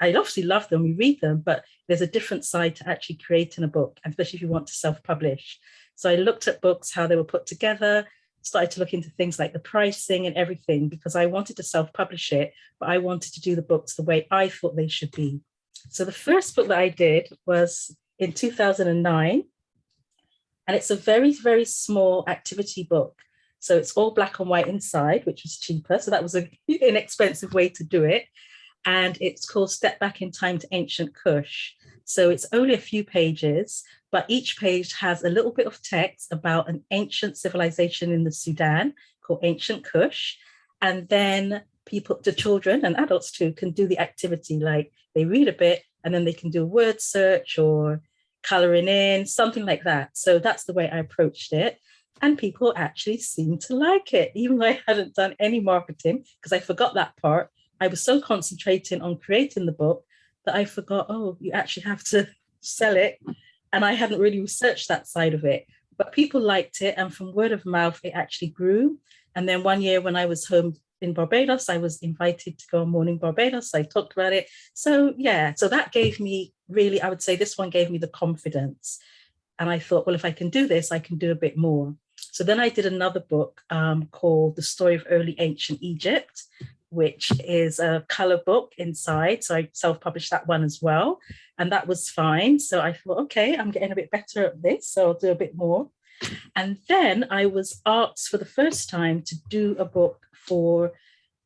obviously love them, we read them, but there's a different side to actually creating a book, especially if you want to self-publish. So I looked at books, how they were put together, started to look into things like the pricing and everything, because I wanted to self-publish it, but I wanted to do the books the way I thought they should be. So the first book that I did was in 2009, and it's a very, very small activity book. So it's all black and white inside, which was cheaper. So that was an inexpensive way to do it. And it's called Step Back in Time to Ancient Kush. So it's only a few pages, but each page has a little bit of text about an ancient civilization in the Sudan called Ancient Kush. And then people, the children and adults too, can do the activity, like they read a bit and then they can do a word search or coloring in, something like that. So that's the way I approached it. And people actually seemed to like it, even though I hadn't done any marketing, because I forgot that part. I was so concentrating on creating the book that I forgot, oh, you actually have to sell it. And I hadn't really researched that side of it. But people liked it. And from word of mouth, it actually grew. And then one year when I was home in Barbados, I was invited to go on Morning Barbados. I talked about it. So yeah, so that gave me really, I would say this one gave me the confidence. And I thought, well, if I can do this, I can do a bit more. So then I did another book called The Story of Early Ancient Egypt, which is a color book inside. So I self-published that one as well. And that was fine. So I thought, okay, I'm getting a bit better at this, so I'll do a bit more. And then I was asked for the first time to do a book for,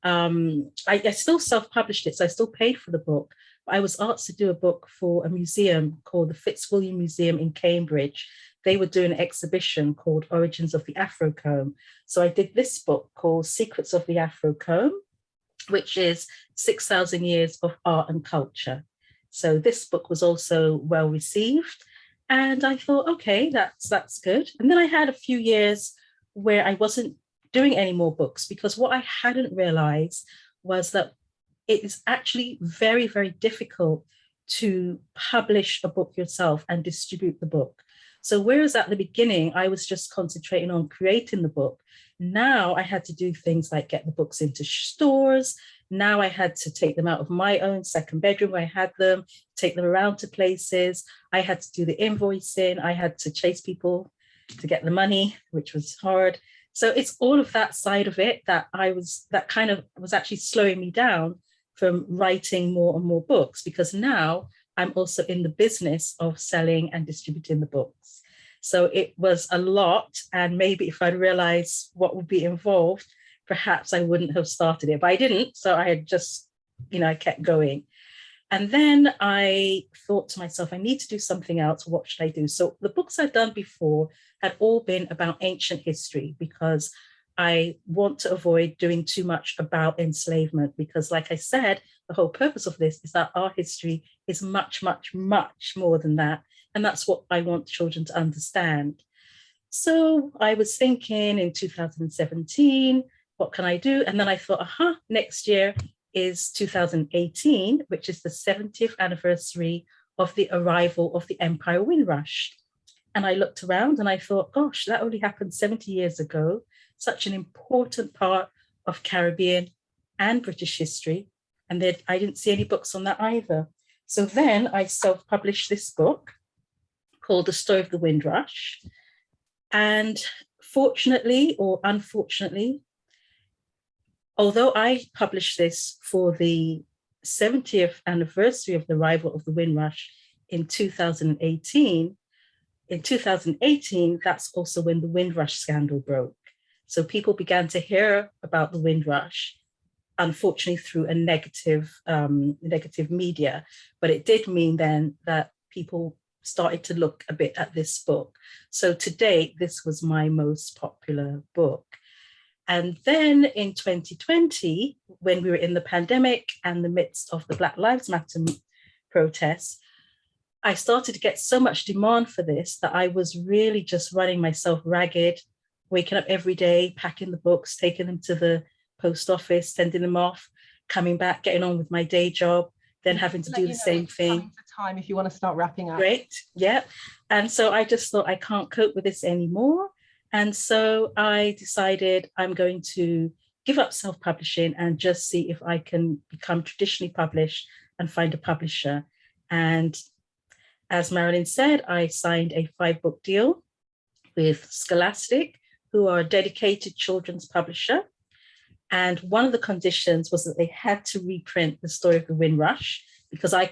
I still self-published it, so I still paid for the book. But I was asked to do a book for a museum called the Fitzwilliam Museum in Cambridge. They were doing an exhibition called Origins of the Afro-Comb. So I did this book called Secrets of the Afro-Comb, which is 6,000 years of art and culture. So this book was also well received. And I thought, okay, that's good. And then I had a few years where I wasn't doing any more books, because what I hadn't realized was that it is actually very, very difficult to publish a book yourself and distribute the book. So whereas at the beginning, I was just concentrating on creating the book, now I had to do things like get the books into stores. Now I had to take them out of my own second bedroom where I had them, take them around to places. I had to do the invoicing. I had to chase people to get the money, which was hard. So it's all of that side of it that kind of was actually slowing me down from writing more and more books, because now I'm also in the business of selling and distributing the books. So it was a lot. And maybe if I'd realized what would be involved, perhaps I wouldn't have started it, but I didn't. So I had just, I kept going. And then I thought to myself, I need to do something else. What should I do? So the books I'd done before had all been about ancient history, because I want to avoid doing too much about enslavement, because like I said, the whole purpose of this is that our history is much, much, much more than that. And that's what I want children to understand. So I was thinking in 2017, what can I do? And then I thought, next year is 2018, which is the 70th anniversary of the arrival of the Empire Windrush. And I looked around and I thought, gosh, that only happened 70 years ago. Such an important part of Caribbean and British history. And then I didn't see any books on that either. So then I self-published this book called The Story of the Windrush. And fortunately or unfortunately, although I published this for the 70th anniversary of the arrival of the Windrush in 2018, in 2018, that's also when the Windrush scandal broke. So people began to hear about the Windrush, unfortunately through a negative media, but it did mean then that people started to look a bit at this book. So to date, this was my most popular book. And then in 2020, when we were in the pandemic and the midst of the Black Lives Matter protests, I started to get so much demand for this that I was really just running myself ragged, waking up every day, packing the books, taking them to the post office, sending them off, coming back, getting on with my day job, then having to do the same thing. Time if you want to start wrapping up. Great, yeah. And so I just thought I can't cope with this anymore. And so I decided I'm going to give up self-publishing and just see if I can become traditionally published and find a publisher. And as Marilyn said, I signed a 5-book deal with Scholastic, who are a dedicated children's publisher. And one of the conditions was that they had to reprint The Story of the Windrush, because I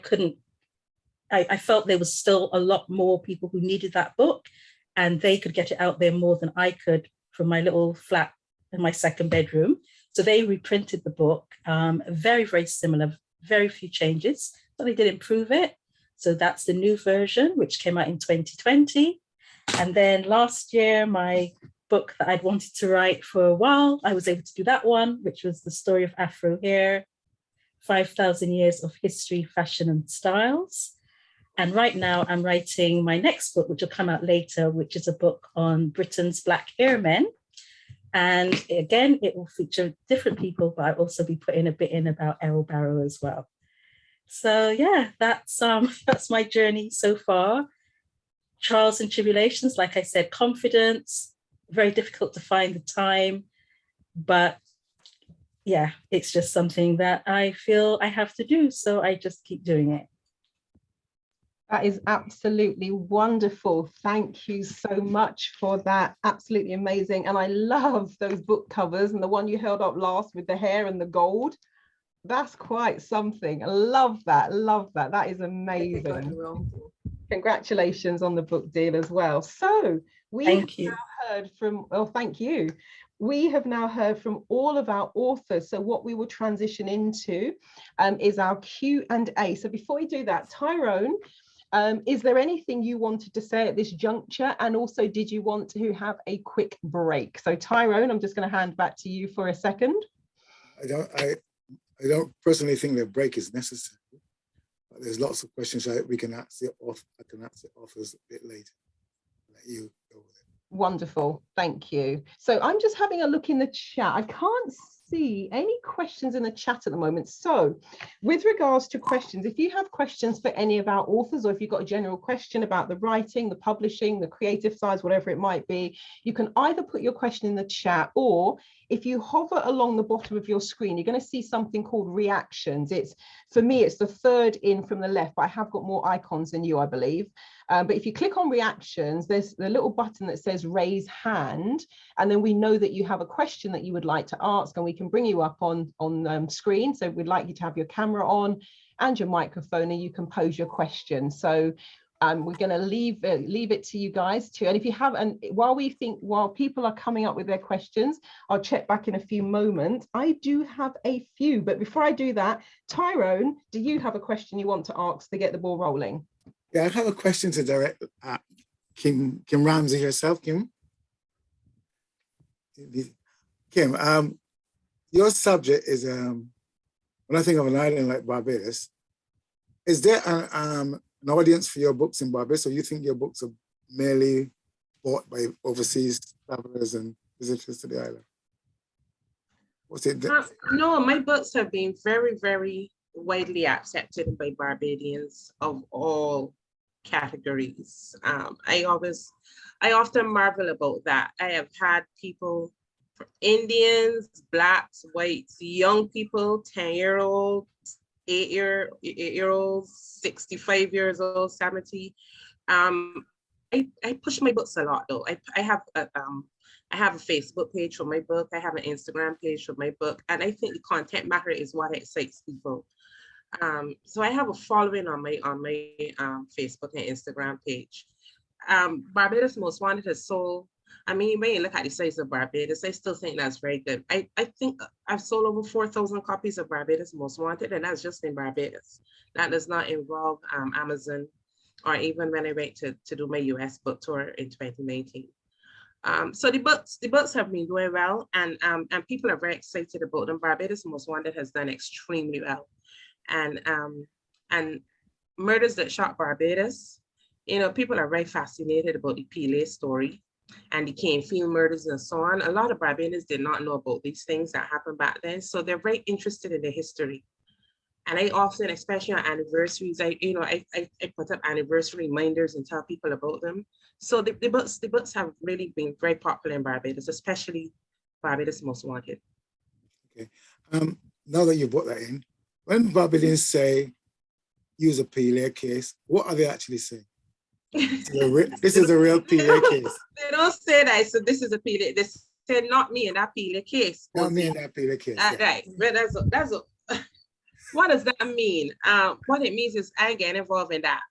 felt there was still a lot more people who needed that book, and they could get it out there more than I could from my little flat in my second bedroom. So they reprinted the book, very, very similar, very few changes, but they did improve it. So that's the new version, which came out in 2020. And then last year, my book that I'd wanted to write for a while, I was able to do that one, which was The Story of Afro Hair, 5,000 Years of History, Fashion and Styles. And right now I'm writing my next book, which will come out later, which is a book on Britain's Black hair men. And again, it will feature different people, but I'll also be putting a bit in about Errol Barrow as well. So yeah, that's my journey so far. Trials and tribulations, like I said, confidence, very difficult to find the time, but yeah, it's just something that I feel I have to do. So I just keep doing it. That is absolutely wonderful. Thank you so much for that. Absolutely amazing. And I love those book covers, and the one you held up last with the hair and the gold. That's quite something. I love that. Love that. That is amazing. Congratulations on the book deal as well. So Thank you. heard from, well, thank you. We have now heard from all of our authors. So what we will transition into is our Q&A. So before we do that, Tyrone, is there anything you wanted to say at this juncture? And also, did you want to have a quick break? So Tyrone, I'm just going to hand back to you for a second. I don't personally think that break is necessary. But there's lots of questions we can ask the author. I can ask the authors a bit later. Let you go with it. Wonderful, thank you. So I'm just having a look in the chat. I can't see any questions in the chat at the moment. So with regards to questions, if you have questions for any of our authors, or if you've got a general question about the writing, the publishing, the creative side, whatever it might be, you can either put your question in the chat, or if you hover along the bottom of your screen, you're going to see something called reactions. It's, for me, it's the third in from the left, but I have got more icons than you, I believe. But if you click on reactions, there's the little button that says raise hand, and then we know that you have a question that you would like to ask, and we can bring you up on screen. So we'd like you to have your camera on and your microphone, and you can pose your question. So we're going to leave it to you guys too. And if you have, and while people are coming up with their questions, I'll check back in a few moments. I do have a few, but before I do that, Tyrone, do you have a question you want to ask to get the ball rolling? Yeah, I have a question to direct at Kim Ramsay herself. Kim, your subject is when I think of an island like Barbados, is there an audience for your books in Barbados, or you think your books are merely bought by overseas travelers and visitors to the island? What's it? No, my books have been very, very widely accepted by Barbadians of all categories. I often marvel about that. I have had people, Indians, Blacks, whites, young people, 10-year-olds, 8-year-olds, 65 years old, 70. I push my books a lot though. I have a Facebook page for my book. I have an Instagram page for my book, and I think the content matter is what excites people. So I have a following on my Facebook and Instagram page. Barbados Most Wanted has sold, I mean, when you look at the size of Barbados, I still think that's very good. I think I've sold over 4,000 copies of Barbados Most Wanted, and that's just in Barbados. That does not involve Amazon, or even when I went to do my US book tour in 2019. So the books have been doing well, and people are very excited about them. Barbados Most Wanted has done extremely well. And Murders That Shocked Barbados, you know, people are very fascinated about the Pele story and the Canefield murders and so on. A lot of Barbadians did not know about these things that happened back then, so they're very interested in the history. And I often, especially on anniversaries, I put up anniversary reminders and tell people about them. So the books have really been very popular in Barbados, especially Barbados Most Wanted. Okay. Now that you brought that in, when Barbadians say use a Pele case, what are they actually saying? This is a real Pele case. They don't say that. So this is a Pele. They say not me in that Pele case. Not me in that Pele case. Yeah. Right. But what does that mean? What it means is I get involved in that.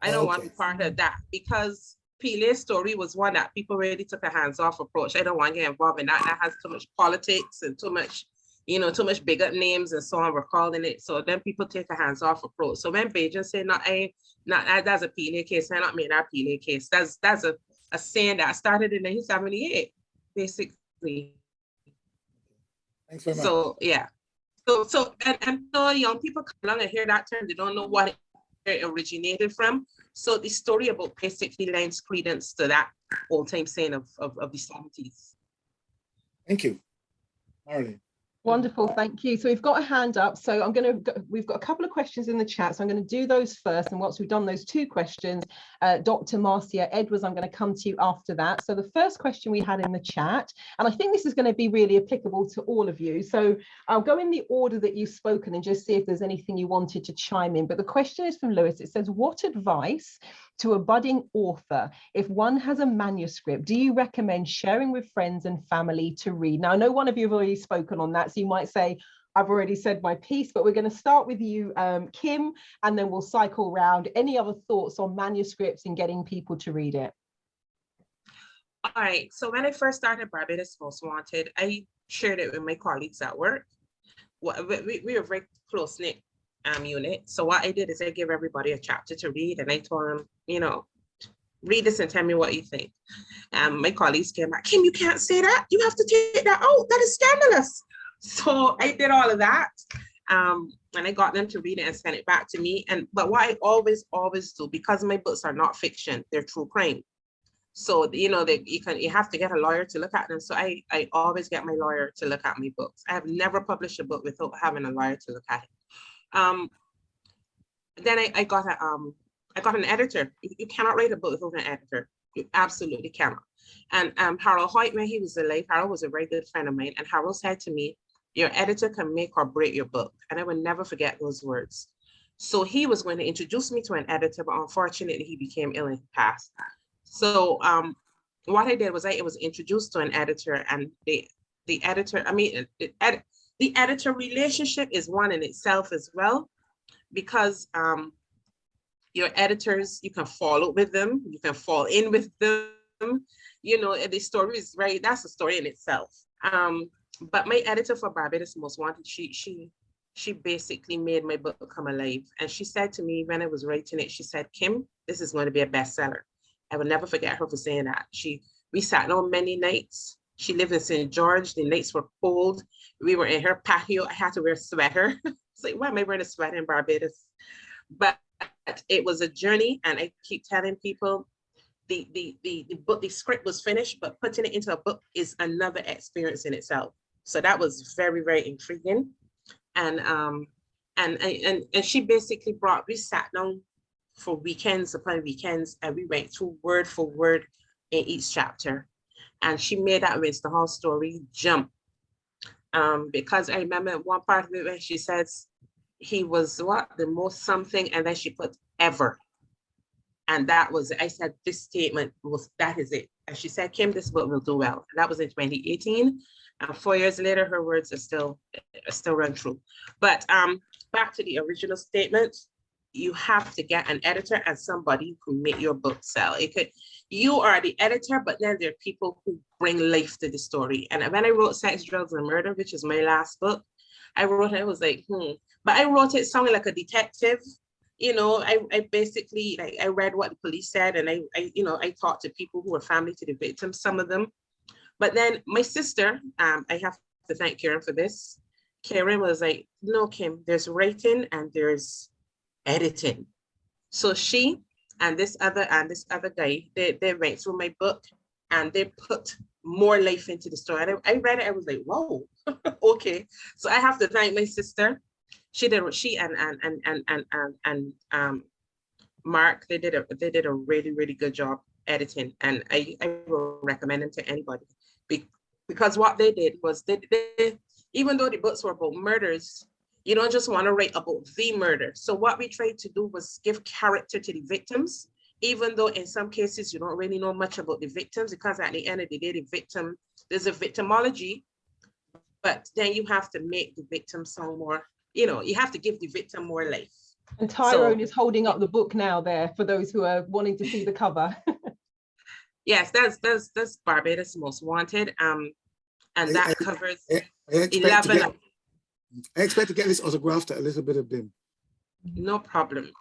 I don't want to be part of that, because Pele's story was one that people really took a hands-off approach. I don't want to get involved in that. That has too much politics and too much big up names and so on recalled in it. So then people take a hands-off approach. So when Bajan say that's a Pele case, I not mean that Pele case. That's a saying that started in 1978, basically. Thanks very much. So yeah. So young people come along and hear that term, they don't know what it originated from. So the story about basically lends credence to that old time saying of the 70s. Thank you. Marilyn. Wonderful, thank you. So we've got a hand up. So we've got a couple of questions in the chat. So I'm going to do those first. And once we've done those two questions, Dr. Marcia Edwards, I'm going to come to you after that. So the first question we had in the chat, and I think this is going to be really applicable to all of you. So I'll go in the order that you've spoken and just see if there's anything you wanted to chime in. But the question is from Lewis. It says, what advice to a budding author, if one has a manuscript, do you recommend sharing with friends and family to read? Now, I know one of you have already spoken on that, so you might say, I've already said my piece, but we're going to start with you, Kim, and then we'll cycle around. Any other thoughts on manuscripts and getting people to read it? All right, so when I first started Barbados Most Wanted, I shared it with my colleagues at work. We were a very close-knit unit. So what I did is I gave everybody a chapter to read, and I told them, you know, read this and tell me what you think. My colleagues came back, Kim, you can't say that. You have to take that out. That is scandalous. So I did all of that. And I got them to read it and send it back to me. But what I always do, because my books are not fiction, they're true crime. So, you know, you have to get a lawyer to look at them. So I always get my lawyer to look at my books. I have never published a book without having a lawyer to look at it. Then I got an editor. You cannot write a book without an editor. You absolutely cannot. And Harold Hoyt, when he was alive, Harold was a very good friend of mine. And Harold said to me, your editor can make or break your book. And I will never forget those words. So he was going to introduce me to an editor, but unfortunately he became ill and he passed. So what I did was I was introduced to an editor, and the editor, the editor relationship is one in itself as well, because your editors, you can follow with them, you can fall in with them, you know, the story is right, that's a story in itself. But my editor for Barbados Most Wanted, she basically made my book come alive. And she said to me when I was writing it, she said, Kim, this is going to be a bestseller. I will never forget her for saying that. We sat on many nights. She lived in St. George. The nights were cold. We were in her patio. I had to wear a sweater. It's like, why am I wearing a sweater in Barbados? But it was a journey. And I keep telling people the book, the script was finished, but putting it into a book is another experience in itself. So that was very, very intriguing. And she basically we sat down for weekends upon weekends, and we went through word for word in each chapter. And she made that Winston Hall story jump. Because I remember one part of it where she says he was the most something, and then she put ever. And that was, I said, this statement that is it. And she said, Kim, this book will do well. And that was in 2018. And 4 years later, her words are still run true. But back to the original statement, you have to get an editor and somebody who make your book sell. You are the editor, but then there are people who bring life to the story. And when I wrote Sex, Drugs, and Murder, which is my last book, I wrote it, I was like, But I wrote it sounding like a detective. You know, I basically, like, I read what the police said, and I talked to people who were family to the victims, some of them. But then my sister, I have to thank Karen for this. Karen was like, no, Kim, there's writing and there's editing. So she and this other guy, they went through my book and they put more life into the story. And I read it, I was like, whoa, okay. So I have to thank my sister. She and Mark, they did a really, really good job editing, and I will recommend them to anybody, because what they did was they even though the books were about murders, you don't just want to write about the murder. So what we tried to do was give character to the victims, even though in some cases you don't really know much about the victims, because at the end of the day, there's a victimology, but then you have to make the victim sound more, you have to give the victim more life. And Tyrone is holding up the book now there for those who are wanting to see the cover. Yes, that's Barbados Most Wanted. And that covers 11. I expect to get this autographed at a little bit of BIM. No problem.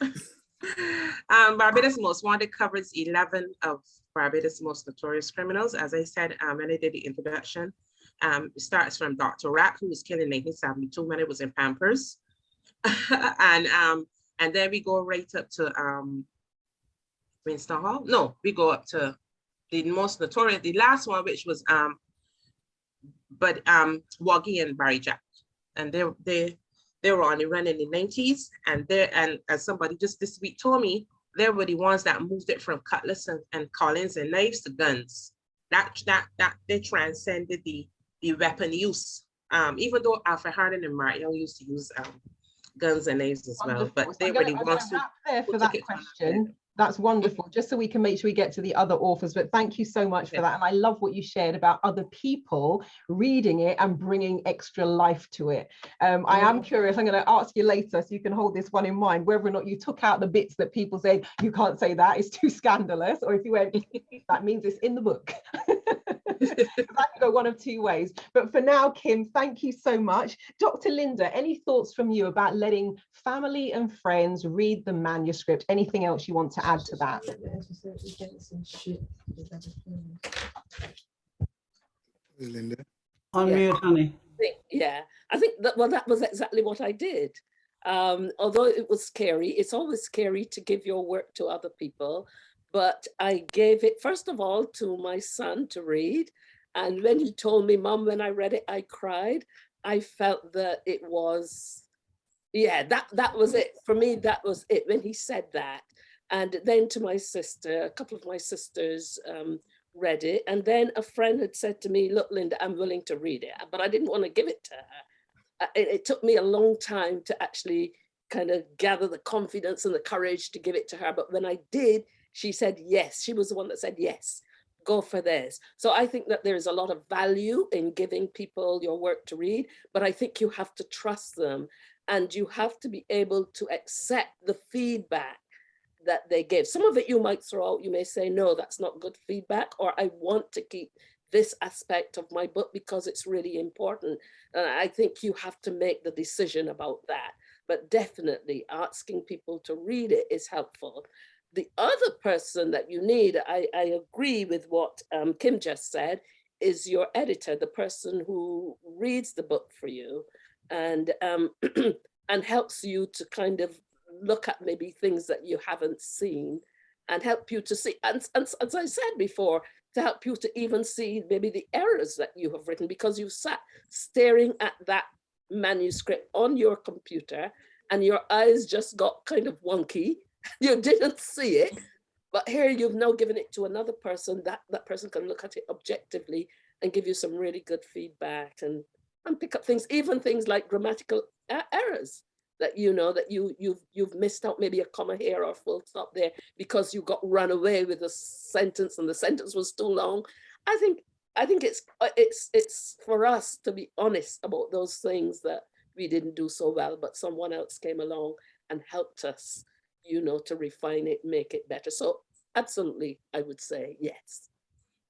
Barbados Most Wanted covers 11 of Barbados' most notorious criminals. As I said when I did the introduction, it starts from Dr. Rack, who was killed in 1972 when it was in Pampers. and then we go right up to Winston Hall. No, we go up to the most notorious, the last one, which was Woggy and Barry Jack. and they were on the run in the 90s, and as somebody just this week told me, they were the ones that moved it from cutlass and Collins and knives to guns. That they transcended the weapon use. Even though Alfred Hardin and Martin used to use guns and knives as well, but they were the ones who there for that question. That's wonderful, just so we can make sure we get to the other authors. But thank you so much for that. And I love what you shared about other people reading it and bringing extra life to it. I am curious, I'm going to ask you later, so you can hold this one in mind, whether or not you took out the bits that people said, you can't say that, it's too scandalous, or if you went, that means it's in the book. That can go one of two ways. But for now, Kim, thank you so much. Dr. Lynda, any thoughts from you about letting family and friends read the manuscript? Anything else you want to add to that? Lynda. Unmute, honey. I think that, well, that was exactly what I did. Although it was scary, it's always scary to give your work to other people. But I gave it, first of all, to my son to read. And when he told me, Mom, when I read it, I cried. I felt that it was, that was it. For me, that was it when he said that. And then to my sister, a couple of my sisters read it. And then a friend had said to me, look, Lynda, I'm willing to read it. But I didn't want to give it to her. It took me a long time to actually kind of gather the confidence and the courage to give it to her. But when I did, she said yes. She was the one that said yes, go for this. So I think that there's a lot of value in giving people your work to read, but I think you have to trust them and you have to be able to accept the feedback that they give. Some of it you might throw out. You may say, no, that's not good feedback, or I want to keep this aspect of my book because it's really important. And I think you have to make the decision about that. But definitely asking people to read it is helpful. The other person that you need, I agree with what Kim just said, is your editor, the person who reads the book for you and and helps you to kind of look at maybe things that you haven't seen and help you to see, and as I said before, to help you to even see maybe the errors that you have written because you sat staring at that manuscript on your computer and your eyes just got kind of wonky. You didn't see it, but here you've now given it to another person. That person can look at it objectively and give you some really good feedback and pick up things, even things like grammatical errors that you know that you've missed out maybe a comma here or a full stop there because you got run away with a sentence and the sentence was too long. I think it's for us to be honest about those things that we didn't do so well, but someone else came along and helped us, you know, to refine it, make it better. So absolutely, I would say yes.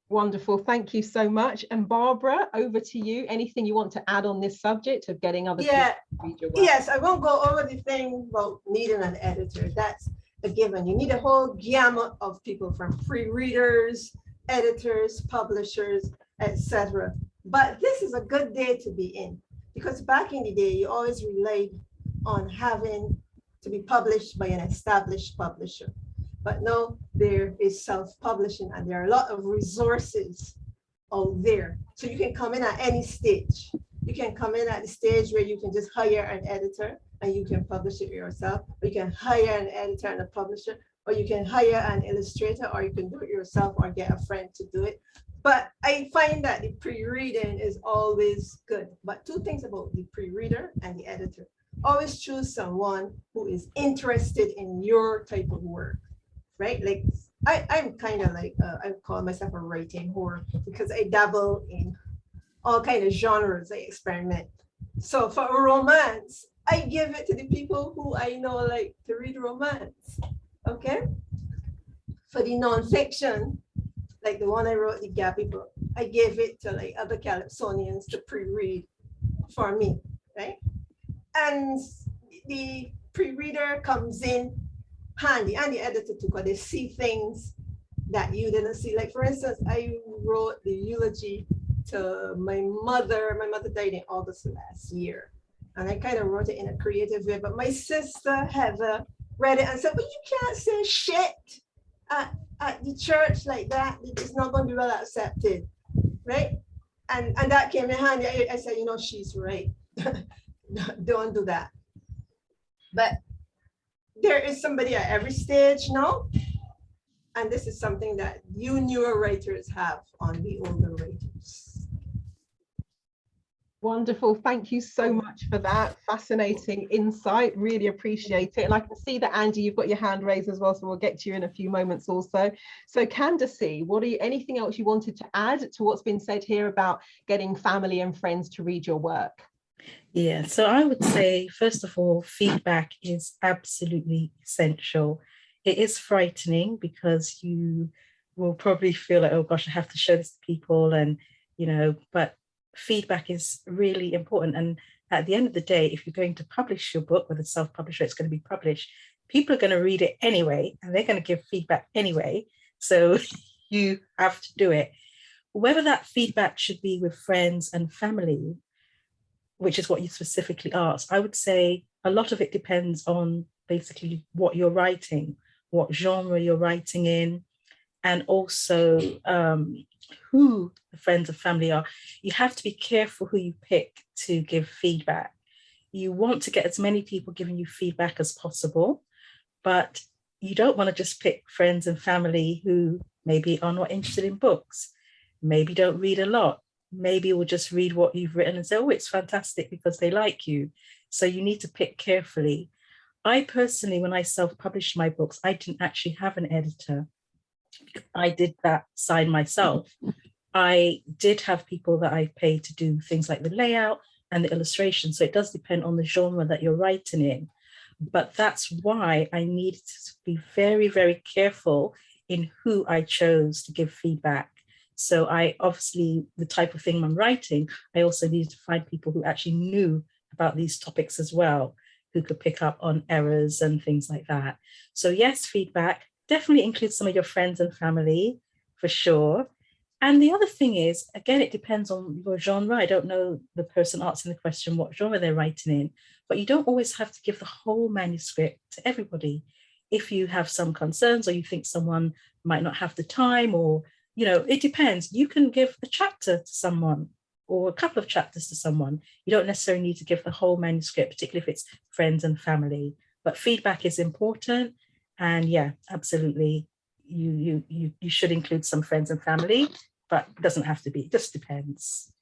Wonderful, thank you so much. And Barbara, over to you. Anything you want to add on this subject of getting other people to read your work? Yes, I won't go over the thing about needing an editor. That's a given. You need a whole gamut of people, from free readers, editors, publishers, etc. But this is a good day to be in, because back in the day, you always relied on having to be published by an established publisher. But now there is self-publishing and there are a lot of resources out there. So you can come in at any stage. You can come in at the stage where you can just hire an editor and you can publish it yourself, or you can hire an editor and a publisher, or you can hire an illustrator, or you can do it yourself or get a friend to do it. But I find that the pre-reading is always good. But two things about the pre-reader and the editor. Always choose someone who is interested in your type of work, right? Like I'm kind of like, I call myself a writing whore because I dabble in all kind of genres, I experiment. So for a romance, I give it to the people who I know like to read romance, okay? For the nonfiction, like the one I wrote, the Gabby book, I gave it to like other Calypsonians to pre-read for me, right? And the pre-reader comes in handy, and the editor too, because they see things that you didn't see. Like for instance, I wrote the eulogy to my mother. My mother died in August last year. And I kind of wrote it in a creative way, but my sister Heather read it and said, but you can't say shit at the church like that. It's not going to be well accepted, right? And that came in handy. I said, you know, she's right. Don't do that. But there is somebody at every stage now. And this is something that you newer writers have on the older writers. Wonderful. Thank you so much for that fascinating insight. Really appreciate it. And I can see that, Andy, you've got your hand raised as well, so we'll get to you in a few moments also. So Kandace, anything else you wanted to add to what's been said here about getting family and friends to read your work? Yeah, so I would say, first of all, feedback is absolutely essential. It is frightening because you will probably feel like, oh gosh, I have to show this to people, and but feedback is really important. And at the end of the day, if you're going to publish your book, whether self-published or it's going to be published, people are going to read it anyway, and they're going to give feedback anyway. So you have to do it. Whether that feedback should be with friends and family, which is what you specifically asked, I would say a lot of it depends on basically what you're writing, what genre you're writing in, and also who the friends and family are. You have to be careful who you pick to give feedback. You want to get as many people giving you feedback as possible, but you don't want to just pick friends and family who maybe are not interested in books, maybe don't read a lot, maybe will just read what you've written and say, oh, it's fantastic, because they like you. So you need to pick carefully. I personally, when I self-published my books, I didn't actually have an editor. I did that side myself. I did have people that I paid to do things like the layout and the illustration. So it does depend on the genre that you're writing in. But that's why I needed to be very, very careful in who I chose to give feedback. So I obviously, the type of thing I'm writing, I also needed to find people who actually knew about these topics as well, who could pick up on errors and things like that. So yes, feedback definitely includes some of your friends and family, for sure. And the other thing is, again, it depends on your genre. I don't know the person asking the question what genre they're writing in, but you don't always have to give the whole manuscript to everybody. If you have some concerns, or you think someone might not have the time, or, it depends. You can give a chapter to someone, or a couple of chapters to someone. You don't necessarily need to give the whole manuscript, particularly if it's friends and family. But feedback is important. And yeah, absolutely, you should include some friends and family, but it doesn't have to be, it just depends.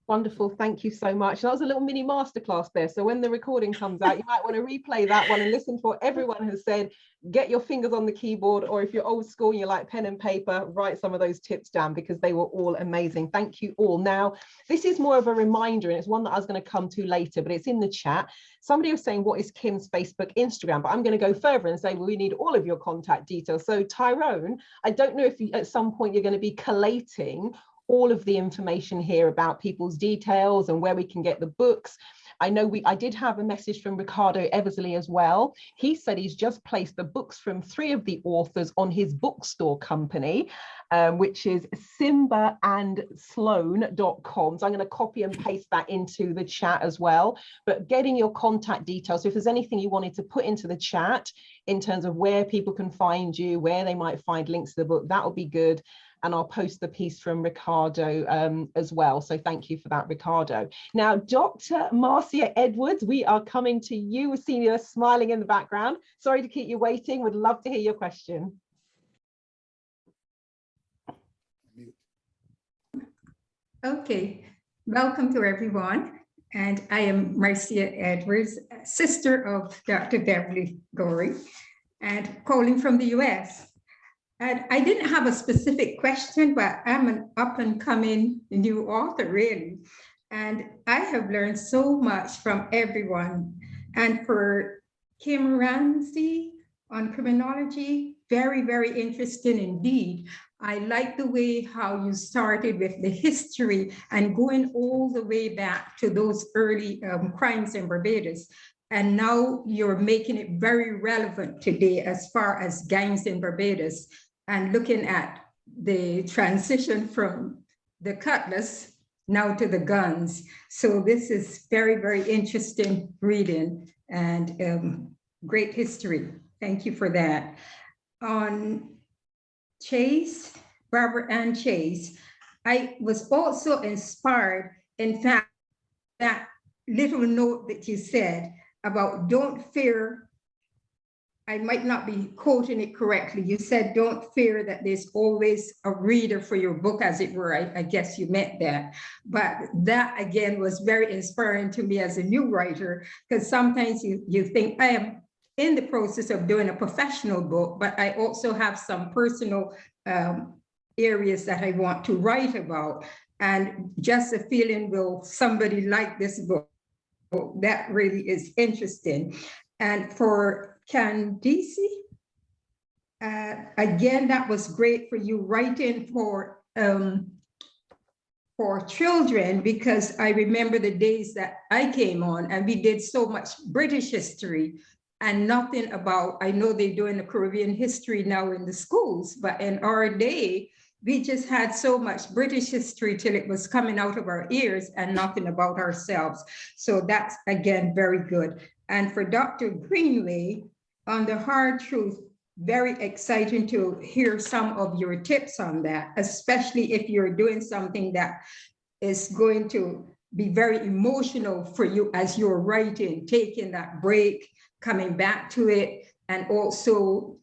Wonderful, thank you so much. That was a little mini masterclass there. So when the recording comes out, you might want to replay that one and listen for everyone who said, get your fingers on the keyboard, or if you're old school and you like pen and paper, write some of those tips down, because they were all amazing. Thank you all. Now, this is more of a reminder, and it's one that I was going to come to later, but it's in the chat. Somebody was saying, what is Kim's Facebook, Instagram? But I'm going to go further and say, well, we need all of your contact details. So Tyrone, I don't know if at some point you're going to be collating all of the information here about people's details and where we can get the books. I know I did have a message from Ricardo Eversley as well. He said he's just placed the books from 3 of the authors on his bookstore company, which is simbaandsloan.com. So I'm going to copy and paste that into the chat as well. But getting your contact details, so if there's anything you wanted to put into the chat in terms of where people can find you, where they might find links to the book, that would be good. And I'll post the piece from Ricardo as well. So thank you for that, Ricardo. Now, Dr. Marcia Edwards, we are coming to you. We're seeing you smiling in the background. Sorry to keep you waiting. Would love to hear your question. Okay, welcome to everyone. And I am Marcia Edwards, sister of Dr. Beverly Gorey, and calling from the US. And I didn't have a specific question, but I'm an up and coming new author, really. And I have learned so much from everyone. And for Kim Ramsay on criminology, very, very interesting indeed. I like the way how you started with the history and going all the way back to those early crimes in Barbados. And now you're making it very relevant today as far as gangs in Barbados, and looking at the transition from the cutlass now to the guns. So this is very, very interesting reading and great history. Thank you for that. On Chase, Barbara Ann Chase, I was also inspired, in fact, that little note that you said about don't fear. I might not be quoting it correctly. You said, don't fear that there's always a reader for your book, as it were. I guess you meant that. But that, again, was very inspiring to me as a new writer, because sometimes you think, I am in the process of doing a professional book, but I also have some personal areas that I want to write about. And just a feeling, will somebody like this book? That really is interesting. And for Kandace, again, that was great for you writing for children, because I remember the days that I came on and we did so much British history and nothing about, I know they're doing the Caribbean history now in the schools, but in our day, we just had so much British history till it was coming out of our ears and nothing about ourselves. So that's, again, very good. And for Dr. Greenaway, on the hard truth, very exciting to hear some of your tips on that, especially if you're doing something that is going to be very emotional for you as you're writing, taking that break, coming back to it, and also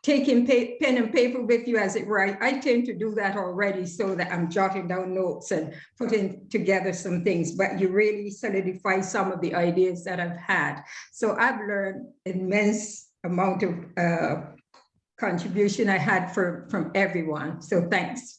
taking pen and paper with you, as it were. I tend to do that already, so that I'm jotting down notes and putting together some things, but you really solidify some of the ideas that I've had. So I've learned immense amount of contribution I had from everyone. So thanks.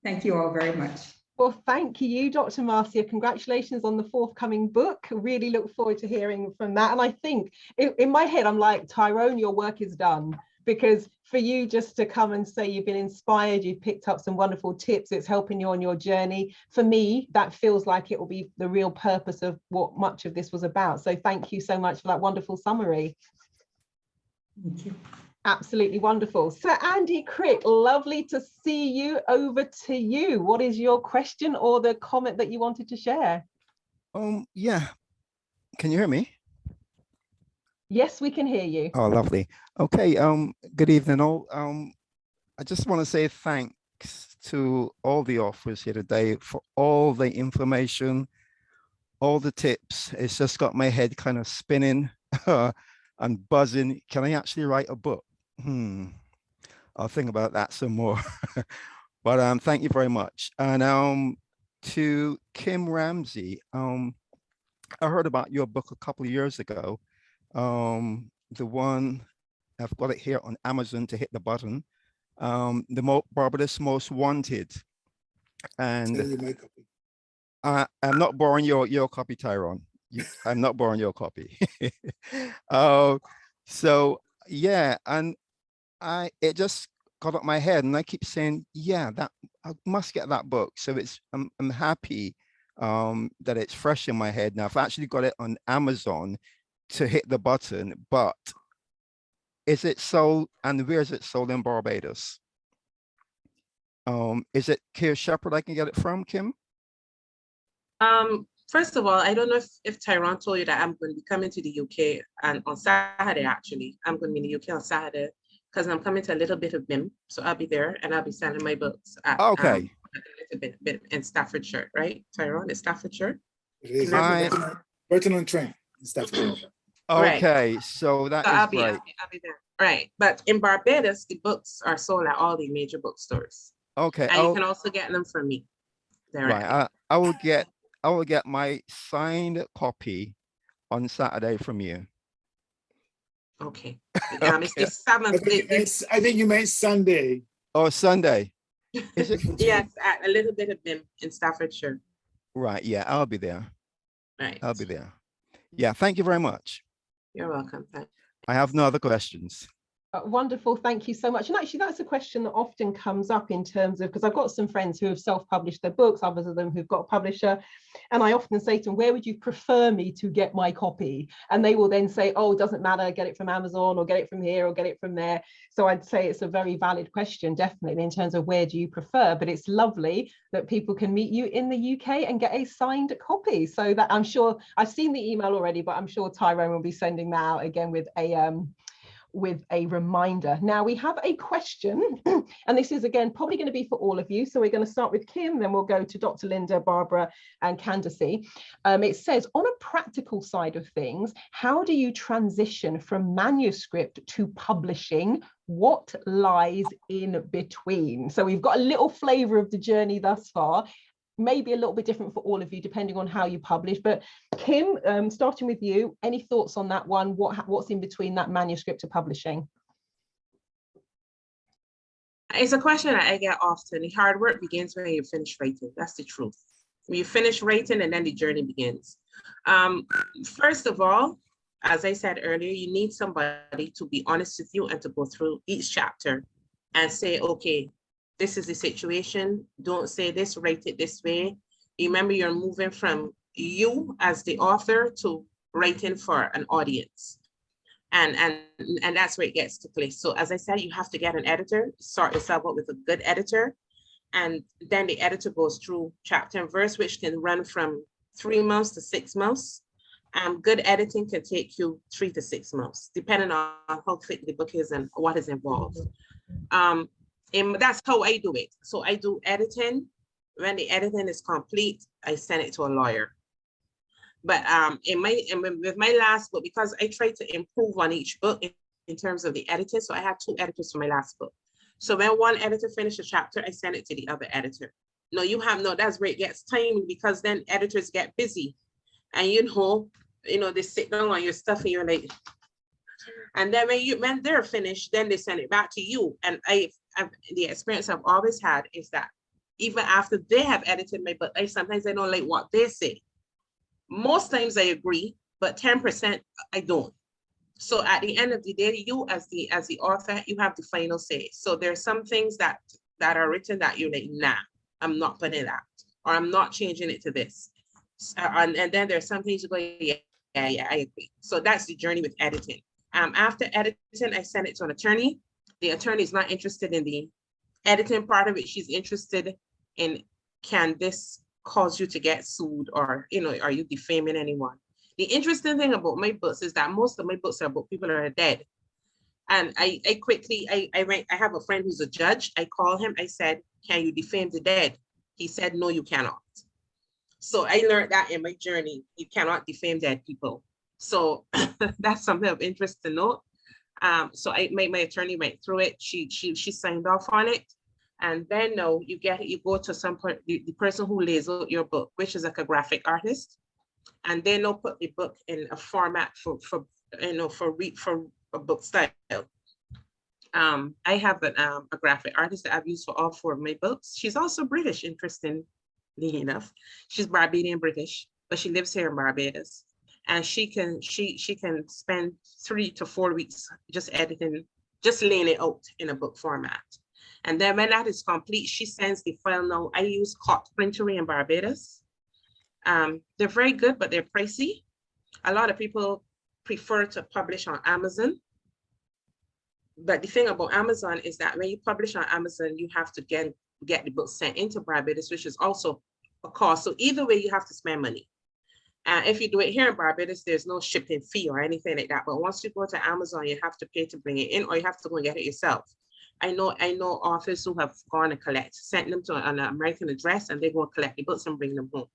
Thank you all very much. Well, thank you, Dr. Marcia. Congratulations on the forthcoming book. Really look forward to hearing from that. And I think in my head, I'm like, Tyrone, your work is done. Because for you just to come and say you've been inspired, you've picked up some wonderful tips, it's helping you on your journey. For me, that feels like it will be the real purpose of what much of this was about. So thank you so much for that wonderful summary. Thank you. Absolutely wonderful. Sir Andy Crick, lovely to see you. Over to you. What is your question or the comment that you wanted to share? Yeah. Can you hear me? Yes, we can hear you. Oh, lovely. Okay. Good evening, all. I just want to say thanks to all the authors here today for all the information, all the tips. It's just got my head kind of spinning and buzzing. Can I actually write a book? I'll think about that some more. But thank you very much. And to Kim Ramsay, I heard about your book a couple of years ago. The one, I've got it here on Amazon to hit the button. The Barbados Most Wanted. And I'm not borrowing your copy, Tyrone. I'm not borrowing your copy. So yeah, and it just got up my head, and I keep saying, yeah, that I must get that book. So I'm happy that it's fresh in my head now. I've actually got it on Amazon to hit the button, but is it sold, and where is it sold in Barbados? Is it Keir Shepherd I can get it from, Kim? First of all, I don't know if Tyrone told you that I'm going to be coming to the UK and on Saturday, actually. I'm going to be in the UK on Saturday because I'm coming to a little bit of BIM. So I'll be there and I'll be selling my books at, okay. a little bit in Staffordshire, right? Tyrone, it's Staffordshire? It is. Burton-on-Trent in Staffordshire. Okay, right. So that is I'll be right. I'll be there. Right. But in Barbados, the books are sold at all the major bookstores. Okay. And you can also get them from me. Directly. Right. I will get my signed copy on Saturday from you. Okay. It's the 7th. I think you meant Sunday. Oh, Sunday. Is it? Yes, at a little bit of them in Staffordshire. Right. Yeah, I'll be there. Right. I'll be there. Yeah. Thank you very much. You're welcome. Thanks. I have no other questions. Wonderful, thank you so much. And actually, that's a question that often comes up in terms of, because I've got some friends who have self-published their books, others of them who've got a publisher, and I often say to them, where would you prefer me to get my copy? And they will then say, oh, it doesn't matter, get it from Amazon or get it from here or get it from there. So I'd say it's a very valid question, definitely, in terms of where do you prefer, but it's lovely that people can meet you in the UK and get a signed copy. So that I'm sure, I've seen the email already, but I'm sure Tyrone will be sending that out again with a with a reminder. Now we have a question, and this is again probably going to be for all of you. So we're going to start with Kim, then we'll go to Dr. Lynda, Barbara, and Kandace. It says, on a practical side of things, how do you transition from manuscript to publishing? What lies in between? So we've got a little flavor of the journey thus far. Maybe a little bit different for all of you, depending on how you publish. But Kim, starting with you, any thoughts on that one? What's in between that manuscript to publishing? It's a question that I get often. The hard work begins when you finish writing. That's the truth. When you finish writing, and then the journey begins. First of all, as I said earlier, you need somebody to be honest with you and to go through each chapter and say, okay, this is the situation. Don't say this, write it this way. Remember, you're moving from you as the author to writing for an audience. And that's where it gets to place. So as I said, you have to get an editor, start yourself up with a good editor. And then the editor goes through chapter and verse, which can run from 3 months to 6 months. Good editing can take you 3 to 6 months, depending on how thick the book is and what is involved. And that's how I do it. So I do editing. When the editing is complete, I send it to a lawyer. But with my last book, because I try to improve on each book in terms of the editing, so I had 2 editors for my last book. So when one editor finished a chapter, I send it to the other editor. No, that's where it gets timed, because then editors get busy, and they sit down on your stuff and you're like, and then when they're finished, then they send it back to you. And the experience I've always had is that even after they have edited my book, sometimes I don't like what they say. Most times I agree, but 10% I don't. So at the end of the day, you as the author, you have the final say. So there's some things that are written that you're like, nah, I'm not putting that, or I'm not changing it to this. And then there's some things you go, yeah, I agree. So that's the journey with editing. After editing, I send it to an attorney. The attorney is not interested in the editing part of it. She's interested in, can this cause you to get sued, or, are you defaming anyone? The interesting thing about my books is that most of my books are about people that are dead. And I have a friend who's a judge. I call him, I said, can you defame the dead? He said, no, you cannot. So I learned that in my journey, you cannot defame dead people. So that's something of interest to note. So my attorney went through it. She signed off on it. And then you go to the person who lays out your book, which is like a graphic artist. And they now put the book in a format for a book style. I have a graphic artist that I've used for all 4 of my books. She's also British, interestingly enough. She's Barbadian British, but she lives here in Barbados. And she can spend 3 to 4 weeks just editing, just laying it out in a book format. And then when that is complete, she sends the file. Now I use Cot Printery in Barbados. They're very good, but they're pricey. A lot of people prefer to publish on Amazon. But the thing about Amazon is that when you publish on Amazon, you have to get the book sent into Barbados, which is also a cost. So either way, you have to spend money. If you do it here in Barbados, there's no shipping fee or anything like that. But once you go to Amazon, you have to pay to bring it in, or you have to go and get it yourself. I know authors who have gone and sent them to an American address, and they go and collect the books and bring them home.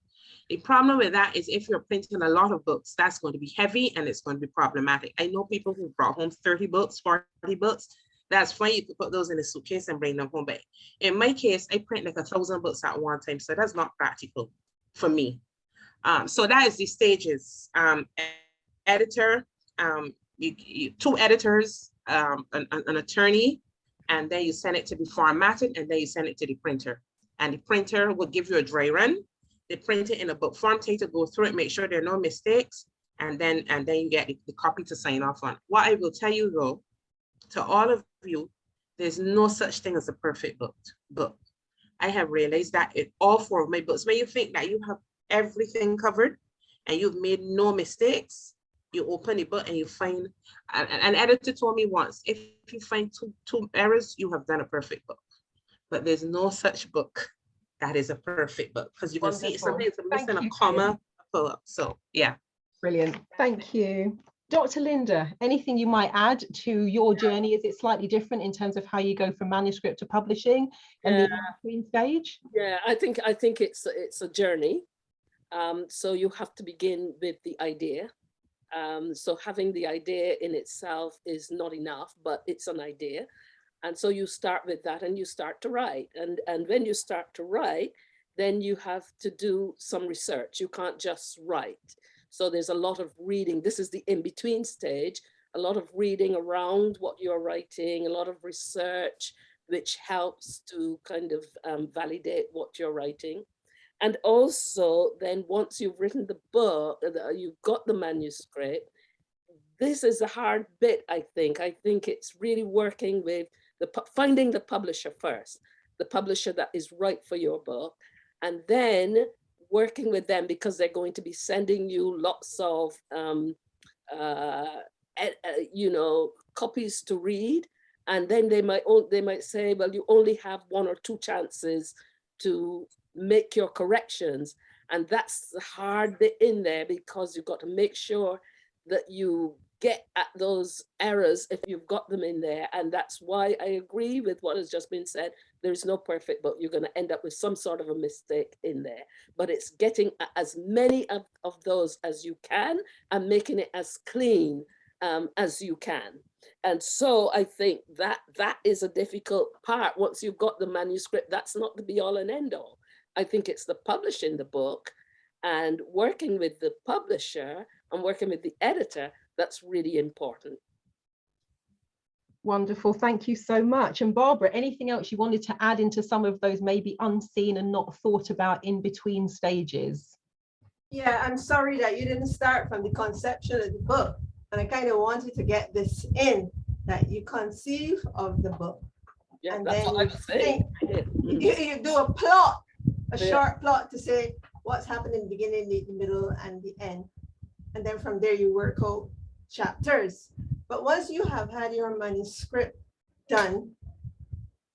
The problem with that is if you're printing a lot of books, that's going to be heavy and it's going to be problematic. I know people who brought home 30 books, 40 books. That's fine. You can put those in a suitcase and bring them home. But in my case, I print like 1,000 books at one time. So that's not practical for me. So that is the stages. Editor, 2 editors, an attorney, and then you send it to be formatted, and then you send it to the printer. And the printer will give you a dry run. They print it in a book form, take to go through it, make sure there are no mistakes, and then you get the copy to sign off on. What I will tell you though, to all of you, there's no such thing as a perfect book. I have realized that in all 4 of my books, when you think that you have everything covered and you've made no mistakes, you open the book and you find, an editor told me once, if you find two errors, you have done a perfect book. But there's no such book that is a perfect book, because you can see something is missing a comma, a pull-up. So yeah. Brilliant. Thank you. Dr. Lynda, anything you might add to your journey? Is it slightly different in terms of how you go from manuscript to publishing and the in-between stage? Yeah, I think it's a journey. So you have to begin with the idea. So having the idea in itself is not enough, but it's an idea. And so you start with that and you start to write. And when you start to write, then you have to do some research. You can't just write. So there's a lot of reading. This is the in-between stage, a lot of reading around what you're writing, a lot of research, which helps to kind of validate what you're writing. And also then once you've written the book, you've got the manuscript, this is the hard bit, I think. I think it's really working with finding the publisher first, the publisher that is right for your book, and then working with them because they're going to be sending you lots of, copies to read. And then they might say, well, you only have 1 or 2 chances to make your corrections. And that's the hard bit in there, because you've got to make sure that you get at those errors if you've got them in there. And that's why I agree with what has just been said. There's no perfect book. You're going to end up with some sort of a mistake in there, but it's getting as many of those as you can and making it as clean as you can. And so I think that is a difficult part. Once you've got the manuscript, that's not the be all and end all. I think it's the publishing the book and working with the publisher and working with the editor that's really important. Wonderful, thank you so much. And Barbara, anything else you wanted to add into some of those maybe unseen and not thought about in between stages? Yeah, I'm sorry that you didn't start from the conception of the book. And I kind of wanted to get this in, that you conceive of the book. Yeah, and that's then what I'm saying. You do a plot, a short plot to say what's happened in the beginning, the middle, and the end. And then from there you work out chapters. But once you have had your manuscript done,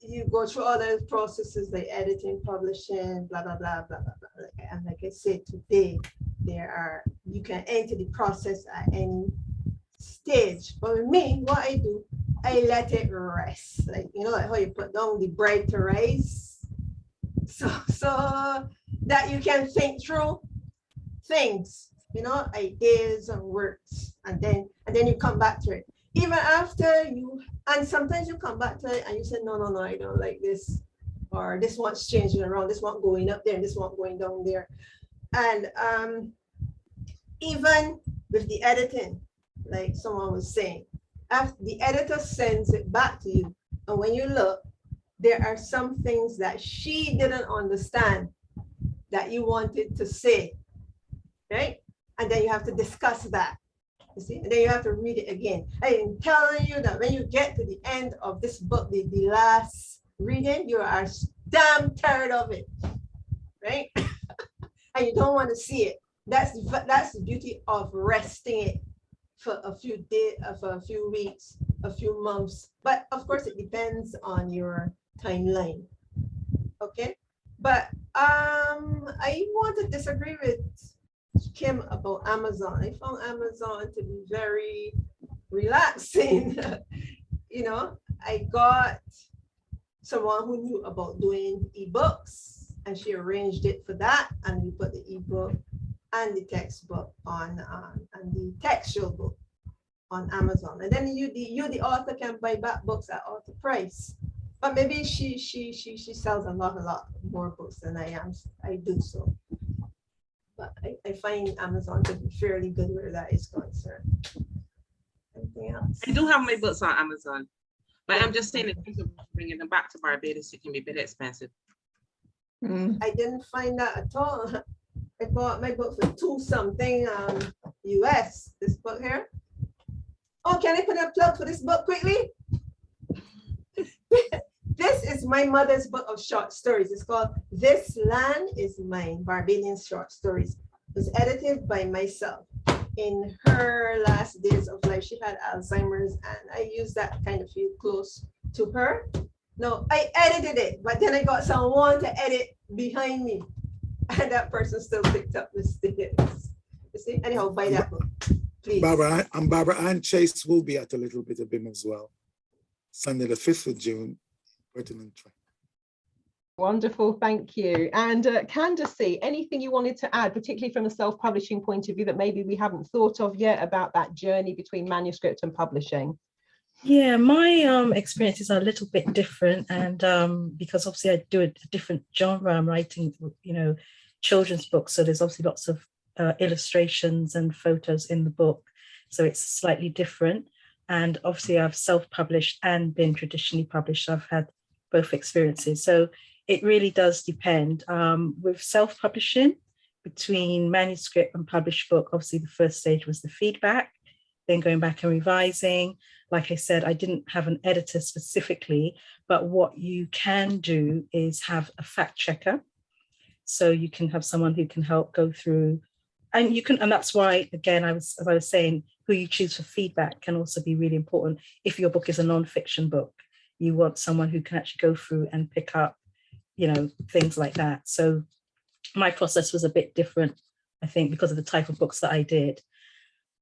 you go through all those processes like editing, publishing, blah, blah, blah, blah, blah, blah. And like I said today, you can enter the process at any stage. But with me, what I do, I let it rest. Like, like how you put down the bread to rice. So that you can think through things, ideas and words, and then you come back to it. Even after and sometimes you come back to it and you say, no, I don't like this, or this one's changing around, this one going up there, and this one going down there. And even with the editing, like someone was saying, after the editor sends it back to you, and when you look, there are some things that she didn't understand that you wanted to say, right? And then you have to discuss that, you see? And then you have to read it again. I'm telling you that when you get to the end of this book, the last reading, you are damn tired of it, right? And you don't want to see it. That's the beauty of resting it for a few days, for a few weeks, a few months. But of course, it depends on your timeline. Okay, but I want to disagree with Kim about Amazon. I found Amazon to be very relaxing. I got someone who knew about doing ebooks, and she arranged it for that, and we put the ebook and the textbook on and the textual book on Amazon. And then you the author can buy back books at author price. But maybe she sells a lot more books than I do so. But I find Amazon to be fairly good where that is concerned. Anything else? I do have my books on Amazon, but I'm just saying in terms of bringing them back to Barbados, it can be a bit expensive. I didn't find that at all. I bought my book for $2 something US. This book here. Oh, can I put a plug for this book quickly? This is my mother's book of short stories. It's called This Land Is Mine, Barbadian Short Stories. It was edited by myself. In her last days of life, she had Alzheimer's, and I used that kind of feel close to her. No, I edited it, but then I got someone to edit behind me, and that person still picked up mistakes. You see? Anyhow, buy that book. Please. Barbara Ann Chase will be at a little bit of BIM as well. Sunday, the 5th of June, pertinent track. Wonderful, thank you. And Kandace, anything you wanted to add, particularly from a self-publishing point of view that maybe we haven't thought of yet about that journey between manuscript and publishing? Yeah, my experiences are a little bit different, and because obviously I do a different genre. I'm writing, children's books, so there's obviously lots of illustrations and photos in the book, so it's slightly different. And obviously I've self-published and been traditionally published. I've had both experiences, so it really does depend. With self-publishing, between manuscript and published book, obviously the first stage was the feedback, then going back and revising. Like I said, I didn't have an editor specifically, but what you can do is have a fact checker. So you can have someone who can help go through, and that's why, again, as I was saying, who you choose for feedback can also be really important. If your book is a non-fiction book, you want someone who can actually go through and pick up, things like that. So my process was a bit different, I think, because of the type of books that I did.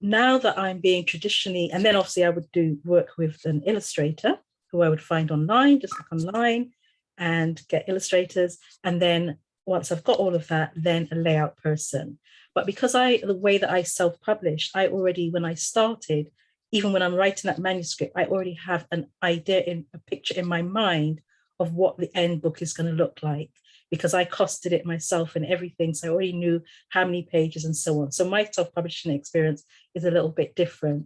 Now that I'm being traditionally, and then obviously I would do work with an illustrator who I would find online, just look online and get illustrators. And then once I've got all of that, then a layout person. But because the way that I self-published, I already, when I started, even when I'm writing that manuscript, I already have an idea, a picture in my mind of what the end book is going to look like, because I costed it myself and everything. So I already knew how many pages and so on. So my self-publishing experience is a little bit different.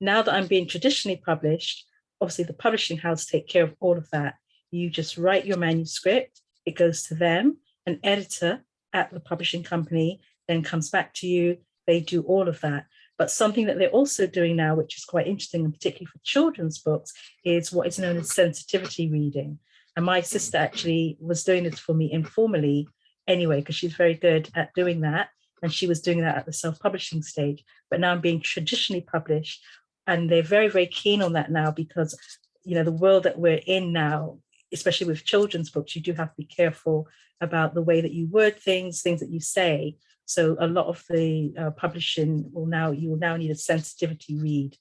Now that I'm being traditionally published, obviously the publishing house take care of all of that. You just write your manuscript, it goes to them, an editor at the publishing company then comes back to you, they do all of that. But something that they're also doing now, which is quite interesting, and particularly for children's books, is what is known as sensitivity reading. And my sister actually was doing this for me informally anyway, because she's very good at doing that. And she was doing that at the self-publishing stage. But now I'm being traditionally published. And they're very, very keen on that now, because, the world that we're in now, especially with children's books, you do have to be careful about the way that you word things that you say. So a lot of the publishing you will now need a sensitivity read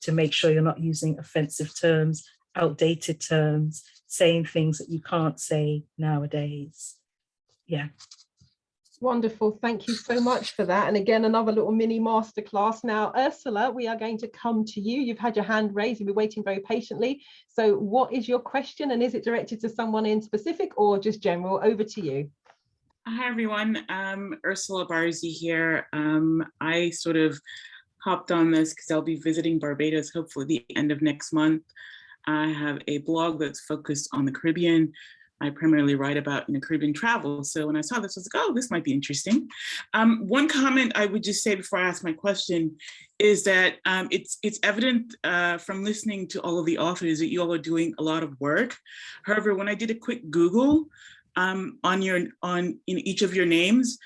to make sure you're not using offensive terms, outdated terms, saying things that you can't say nowadays. Yeah. Wonderful. Thank you so much for that. And again, another little mini masterclass. Now, Ursula, we are going to come to you. You've had your hand raised. You've been waiting very patiently. So what is your question? And is it directed to someone in specific or just general? Over to you. Hi, everyone. Ursula Barzi here. I sort of hopped on this because I'll be visiting Barbados, hopefully the end of next month. I have a blog that's focused on the Caribbean. I primarily write about Caribbean travel. So when I saw this, I was like, oh, this might be interesting. One comment I would just say before I ask my question is that it's evident from listening to all of the authors that you all are doing a lot of work. However, when I did a quick Google on each of your names,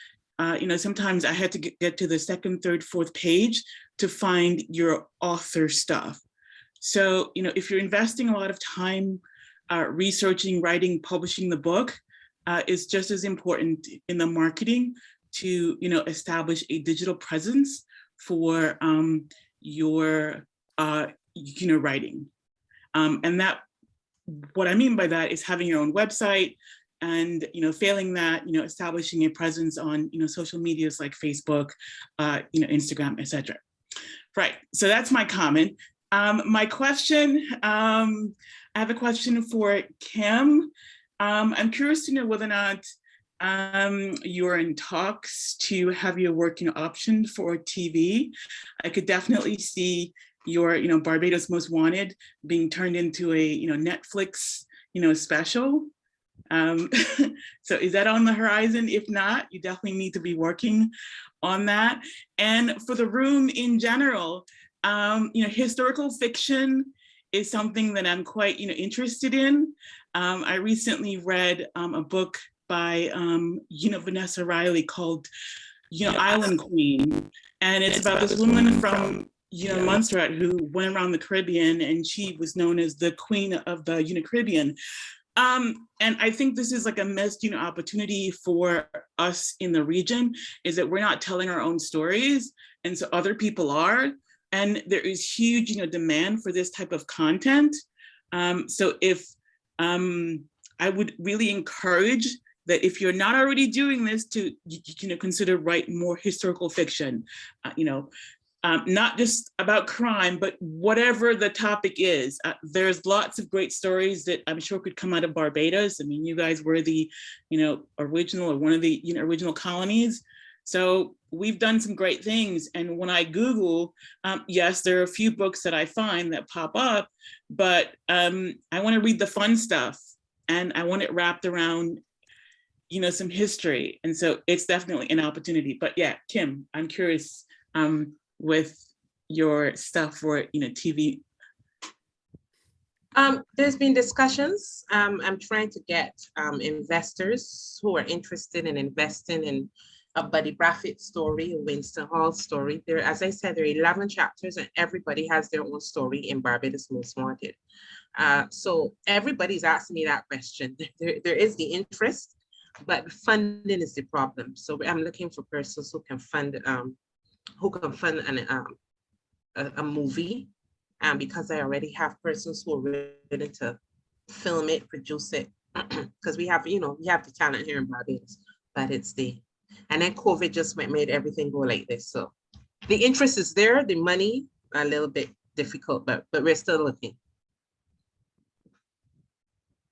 sometimes I had to get to the second, third, fourth page to find your author stuff. So, if you're investing a lot of time researching, writing, publishing the book, it's just as important in the marketing to, establish a digital presence for your, writing. And that, what I mean by that is having your own website, and failing that, establishing a presence on social medias like Facebook, Instagram, etc. Right. So that's my comment. My question, I have a question for Kim. I'm curious to know whether or not you're in talks to have your working option for TV. I could definitely see your, Barbados Most Wanted being turned into a, Netflix, special. So is that on the horizon? If not, you definitely need to be working on that. And for the room in general, historical fiction is something that I'm quite, interested in. I recently read a book by, Vanessa Riley called, Island Queen. And it's about this woman from, Montserrat who went around the Caribbean, and she was known as the Queen of the, Caribbean. And I think this is like a missed, opportunity for us in the region, is that we're not telling our own stories, and so other people are, and there is huge, demand for this type of content. So if I would really encourage that if you're not already doing this, to consider write more historical fiction, not just about crime, but whatever the topic is. There's lots of great stories that I'm sure could come out of Barbados. I mean, you guys were the, original, or one of the original colonies. So we've done some great things. And when I Google, yes, there are a few books that I find that pop up, but I want to read the fun stuff, and I want it wrapped around, some history. And so it's definitely an opportunity. But yeah, Kim, I'm curious, with your stuff for TV. There's been discussions. I'm trying to get investors who are interested in investing in a Buddy Braffett story, a Winston Hall story. There, as I said, there are 11 chapters, and everybody has their own story in Barbados Most Wanted. So everybody's asking me that question. There is the interest, but funding is the problem. So I'm looking for persons who can fund a movie, because I already have persons who are ready to film it, produce it, because we have the talent here in Barbados, but and then COVID just made everything go like this. So the interest is there, the money a little bit difficult, but we're still looking.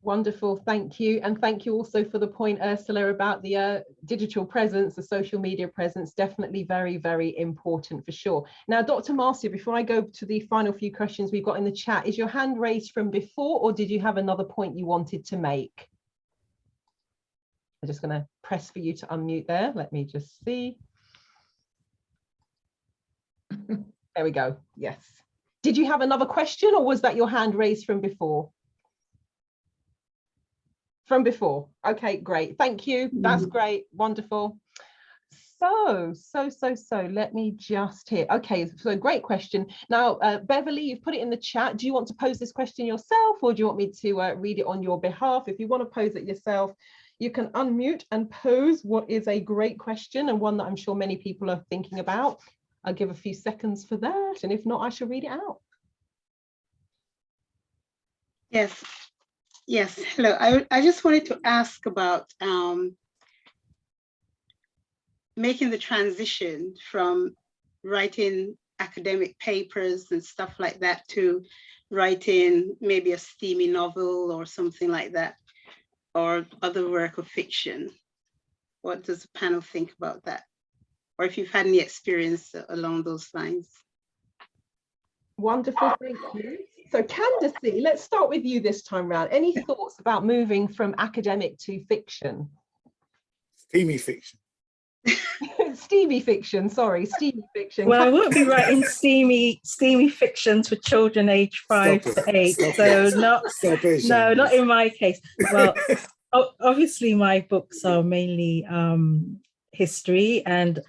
Wonderful, thank you. And thank you also for the point, Ursula, about the digital presence, the social media presence, definitely very, very important for sure. Now, Dr. Marcia, before I go to the final few questions we've got in the chat, is your hand raised from before, or did you have another point you wanted to make? I'm just going to press for you to unmute there. Let me just see. There we go, yes. Did you have another question, or was that your hand raised from before? From before. Okay, great. Thank you. That's great. Wonderful. So let me just hear. Okay, so great question. Now, Beverly, you've put it in the chat. Do you want to pose this question yourself, or do you want me to read it on your behalf? If you want to pose it yourself, you can unmute and pose what is a great question, and one that I'm sure many people are thinking about. I'll give a few seconds for that, and if not, I shall read it out. Yes. Yes, hello. I just wanted to ask about making the transition from writing academic papers and stuff like that to writing maybe a steamy novel or something like that, or other work of fiction. What does the panel think about that? Or if you've had any experience along those lines. Wonderful, thank you. So Kandace, let's start with you this time round. Any thoughts about moving from academic to fiction? Steamy fiction. Steamy fiction, sorry, steamy fiction. Well, I won't be writing steamy fictions for children aged 5 to 8. So not in my case. Well, obviously my books are mainly history, and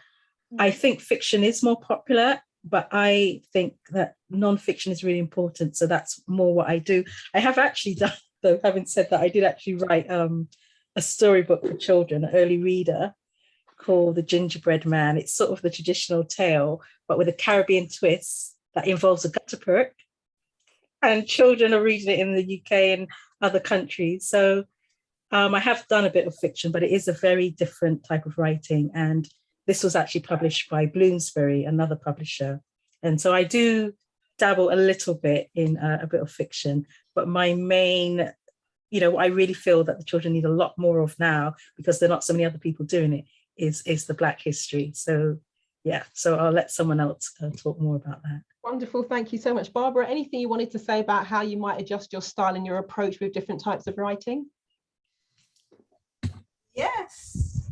I think fiction is more popular, but I think that non-fiction is really important. So that's more what I do. I have actually done, though, having said that, I did actually write a storybook for children, an early reader, called The Gingerbread Man. It's sort of the traditional tale, but with a Caribbean twist that involves a gutter perk. And children are reading it in the UK and other countries. So I have done a bit of fiction, but it is a very different type of writing. And this was actually published by Bloomsbury, another publisher. And so I do dabble a little bit in a bit of fiction, but my main, I really feel that the children need a lot more of now, because there are not so many other people doing it, is the Black history. So yeah, so I'll let someone else talk more about that. Wonderful, thank you so much. Barbara, anything you wanted to say about how you might adjust your style and your approach with different types of writing? Yes,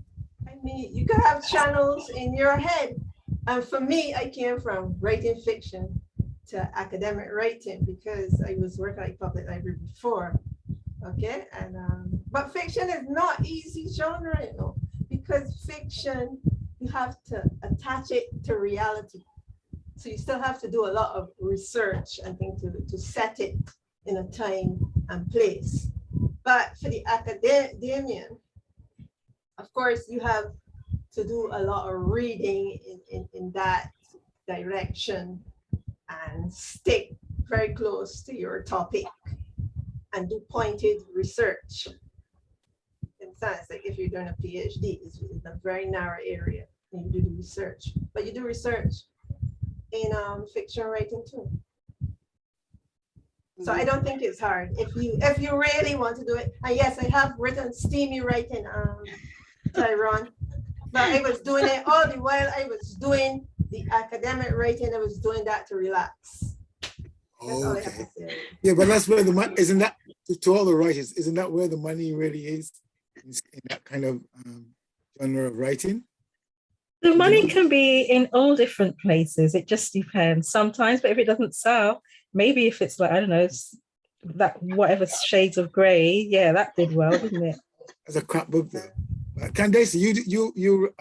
I mean, you could have channels in your head. And for me, I came from writing fiction to academic writing because I was working at public library before. Okay, and but fiction is not easy genre, because fiction, you have to attach it to reality. So you still have to do a lot of research and things to set it in a time and place. But for the academia, of course, you have to do a lot of reading in that direction and stick very close to your topic and do pointed research. In sense, like if you're doing a PhD, it's a very narrow area and you do the research, but you do research in fiction writing too. So I don't think it's hard if you really want to do it. And yes, I have written steamy writing, Tyrone, but I was doing it all the while I was doing the academic writing. I was doing that to relax. That's all I have to say. Yeah, but that's where the money, isn't that, to all the writers, isn't that where the money really is in that kind of genre of writing? The money can be in all different places. It just depends sometimes, but if it doesn't sell, maybe if it's like, I don't know, that whatever shades of gray, yeah, that did well, didn't it? That's a crap book though. Kandace, you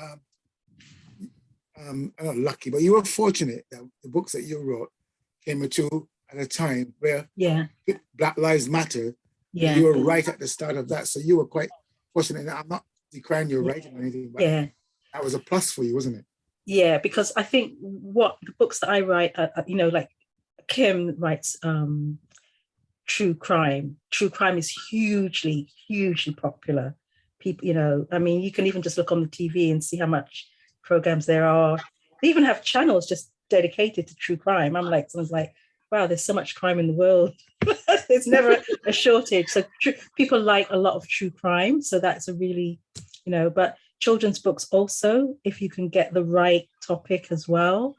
not lucky, but you were fortunate that the books that you wrote came to at a time where Black Lives Matter. Yeah, you were right at the start of that, so you were quite fortunate. And I'm not decrying your writing or anything, but that was a plus for you, wasn't it? Yeah, because I think what the books that I write, you know, like Kim writes true crime. True crime is hugely, hugely popular. People, you know, I mean, you can even just look on the TV and see how much programs there are. They even have channels just dedicated to true crime. I'm like, someone's like, wow, there's so much crime in the world. There's never a shortage. So people like a lot of true crime. So that's a really, you know, but children's books also, if you can get the right topic as well.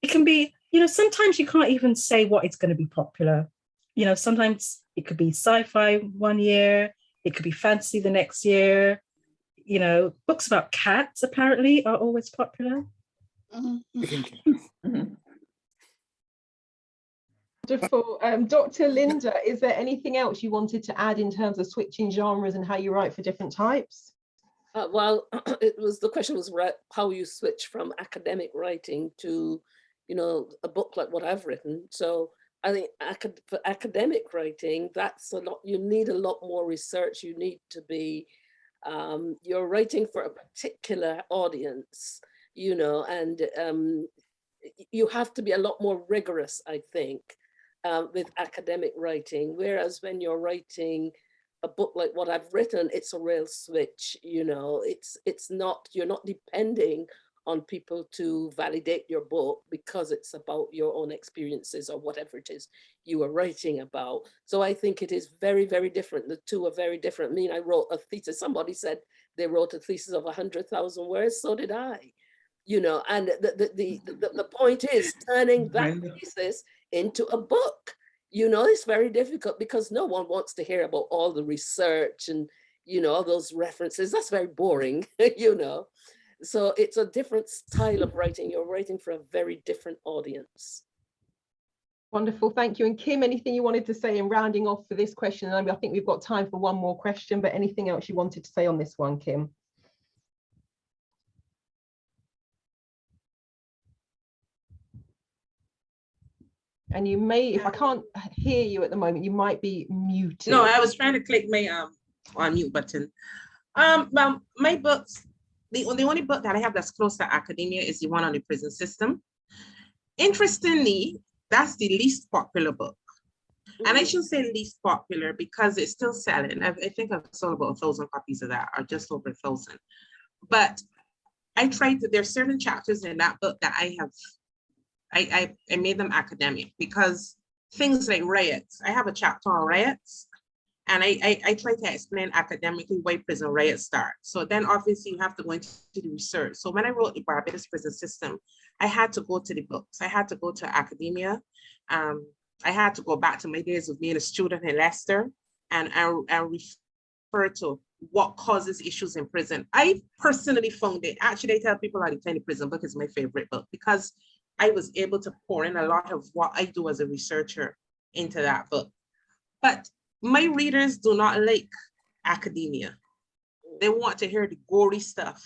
It can be, you know, sometimes you can't even say what is going to be popular. You know, sometimes it could be sci-fi one year, it could be fantasy the next year. You know, books about cats apparently are always popular. Wonderful. Dr. Lynda, is there anything else you wanted to add in terms of switching genres and how you write for different types? Well, the question was how you switch from academic writing to, you know, a book like what I've written. So I think for academic writing, that's a lot. You need a lot more research. You need to be, you're writing for a particular audience, you know, and you have to be a lot more rigorous, I think, with academic writing. Whereas when you're writing a book like what I've written, it's a real switch, you know, it's not, you're not depending on people to validate your book because it's about your own experiences or whatever it is you are writing about. So I think it is very, very different. The two are very different. I mean, I wrote a thesis, somebody said they wrote a thesis of 100,000 words, so did I. You know, and the point is turning that thesis into a book. You know, it's very difficult because no one wants to hear about all the research and, you know, all those references. That's very boring, you know. So it's a different style of writing. You're writing for a very different audience. Wonderful, thank you. And Kim, anything you wanted to say in rounding off for this question? I think we've got time for one more question, but anything else you wanted to say on this one, Kim? And you may, if I can't hear you at the moment, you might be muted. No, I was trying to click my unmute button. Well, my books, the only book that I have that's close to academia is the one on the prison system. Interestingly, that's the least popular book. And I should say least popular because it's still selling. I think I've sold about 1,000 copies of that, or just over 1,000. But I tried to, there's certain chapters in that book that I made them academic because things like riots, I have a chapter on riots, and I try to explain academically why prison riots start. So then obviously you have to go into the research. So when I wrote the Barbados prison system, I had to go to the books. I had to go to academia. I had to go back to my days of being a student in Leicester and refer to what causes issues in prison. I personally found it, actually I tell people I defend the prison book is my favorite book because I was able to pour in a lot of what I do as a researcher into that book. But my readers do not like academia. They want to hear the gory stuff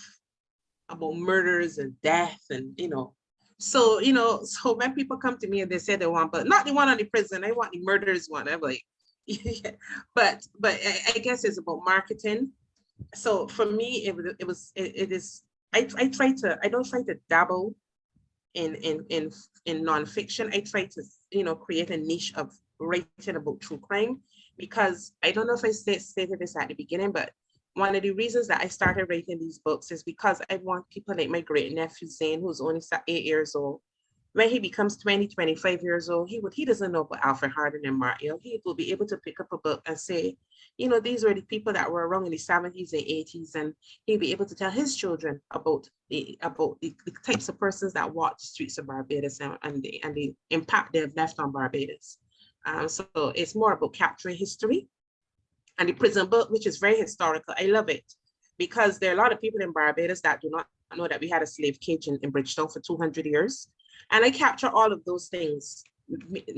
about murders and death and, you know. So, you know, so when people come to me and they say they want, but not the one on the prison, I want the murders one. I'm like, Yeah, but I guess it's about marketing. So for me, it is. I don't try to dabble in nonfiction. I try to create a niche of writing about true crime, because I don't know if I stated this at the beginning, but one of the reasons that I started writing these books is because I want people like my great nephew Zane, who's only 8 years old. When he becomes 20, 25 years old, he doesn't know about Alfred Hardin and Martial. He will be able to pick up a book and say, these were the people that were around in the 70s and 80s, and he'll be able to tell his children about the types of persons that walk the streets of Barbados and the impact they've left on Barbados. So it's more about capturing history. And the prison book, which is very historical, I love it, because there are a lot of people in Barbados that do not know that we had a slave cage in Bridgetown for 200 years. And I capture all of those things,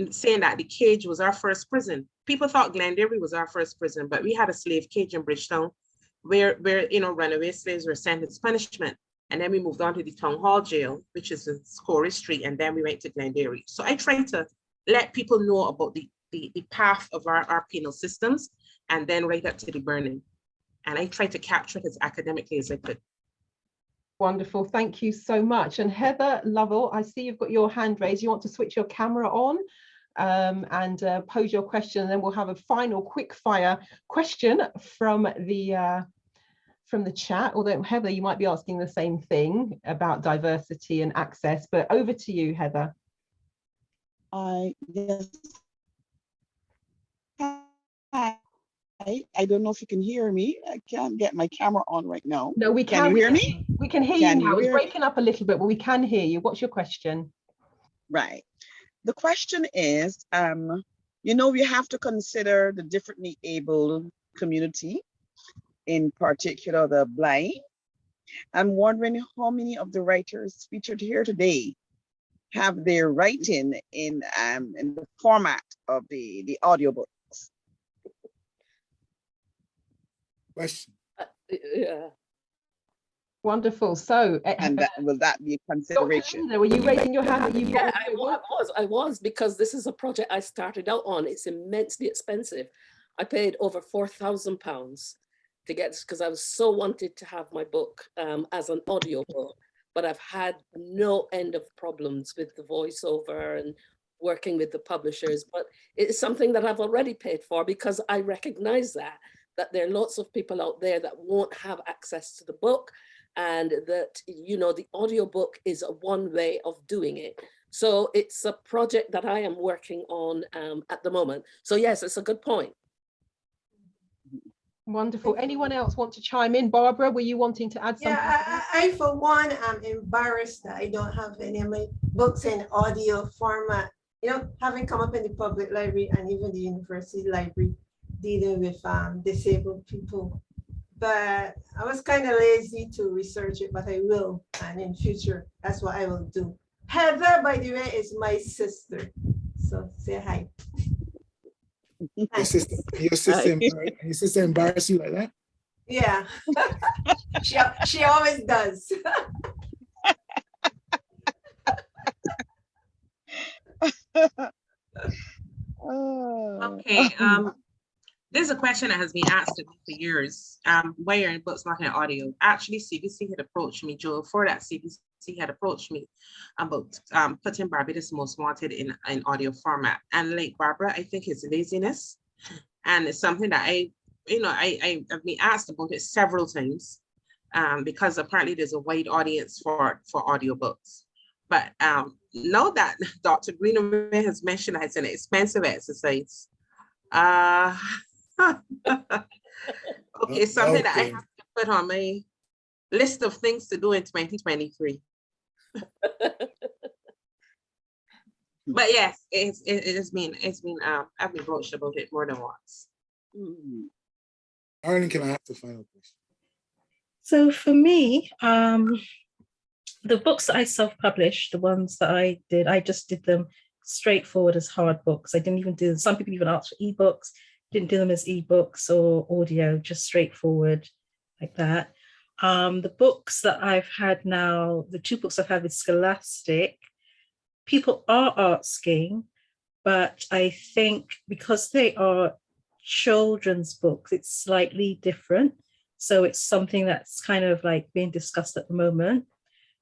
saying that the cage was our first prison. People thought Glenderry was our first prison, but we had a slave cage in Bridgetown where runaway slaves were sentenced punishment. And then we moved on to the Town Hall Jail, which is in Scory Street, and then we went to Glenderry. So I try to let people know about the path of our penal systems, and then right up to the burning. And I try to capture it as academically as I could. Wonderful, thank you so much. And Heather Lovell, I see you've got your hand raised. You want to switch your camera on and pose your question, and then we'll have a final quick fire question from the chat. Although Heather, you might be asking the same thing about diversity and access, but over to you, Heather. Yes. Hi. I don't know if you can hear me. I can't get my camera on right now. No, we can. Can you hear me? We can hear you now. It's breaking up a little bit, but we can hear you. What's your question? Right. The question is, we have to consider the differently able community, in particular the blind. I'm wondering how many of the writers featured here today have their writing in the format of the audiobook. Question. Yeah. Wonderful. So, and will that be a consideration? Were you raising your hand? Yeah, I was, because this is a project I started out on. It's immensely expensive. I paid over £4,000 to get this because I was so wanted to have my book as an audio book, but I've had no end of problems with the voiceover and working with the publishers. But it's something that I've already paid for, because I recognize that there are lots of people out there that won't have access to the book, and that, the audiobook is one way of doing it. So it's a project that I am working on at the moment. So yes, it's a good point. Wonderful. Anyone else want to chime in? Barbara, were you wanting to add something? Yeah, I for one, am embarrassed that I don't have any of my books in audio format. Having come up in the public library and even the university library, dealing with disabled people. But I was kind of lazy to research it, but I will. And in future, that's what I will do. Heather, by the way, is my sister. So say hi. Your sister embarrass you like that? Yeah. she always does. Okay. This is a question that has been asked of me for years. Why are your books not in audio? Actually, CBC had approached me, Joe, for that CBC had approached me about putting Barbados Most Wanted in audio format. And like Barbara, I think it's laziness. And it's something that I've been asked about it several times because apparently there's a wide audience for audiobooks. But now that Dr. Greenaway has mentioned that it's an expensive exercise, okay, something that I have to put on my list of things to do in 2023. But yes, it's been I've been broached about it more than once. Marilyn, can I have the final question? So for me, the books that I self-published, the ones that I did, I just did them straightforward as hard books. I didn't even do, some people even asked for ebooks, didn't do them as ebooks or audio, just straightforward like that. The books that I've had now, the 2 books I've had with Scholastic, people are asking, but I think because they are children's books. It's slightly different. So it's something that's kind of like being discussed at the moment.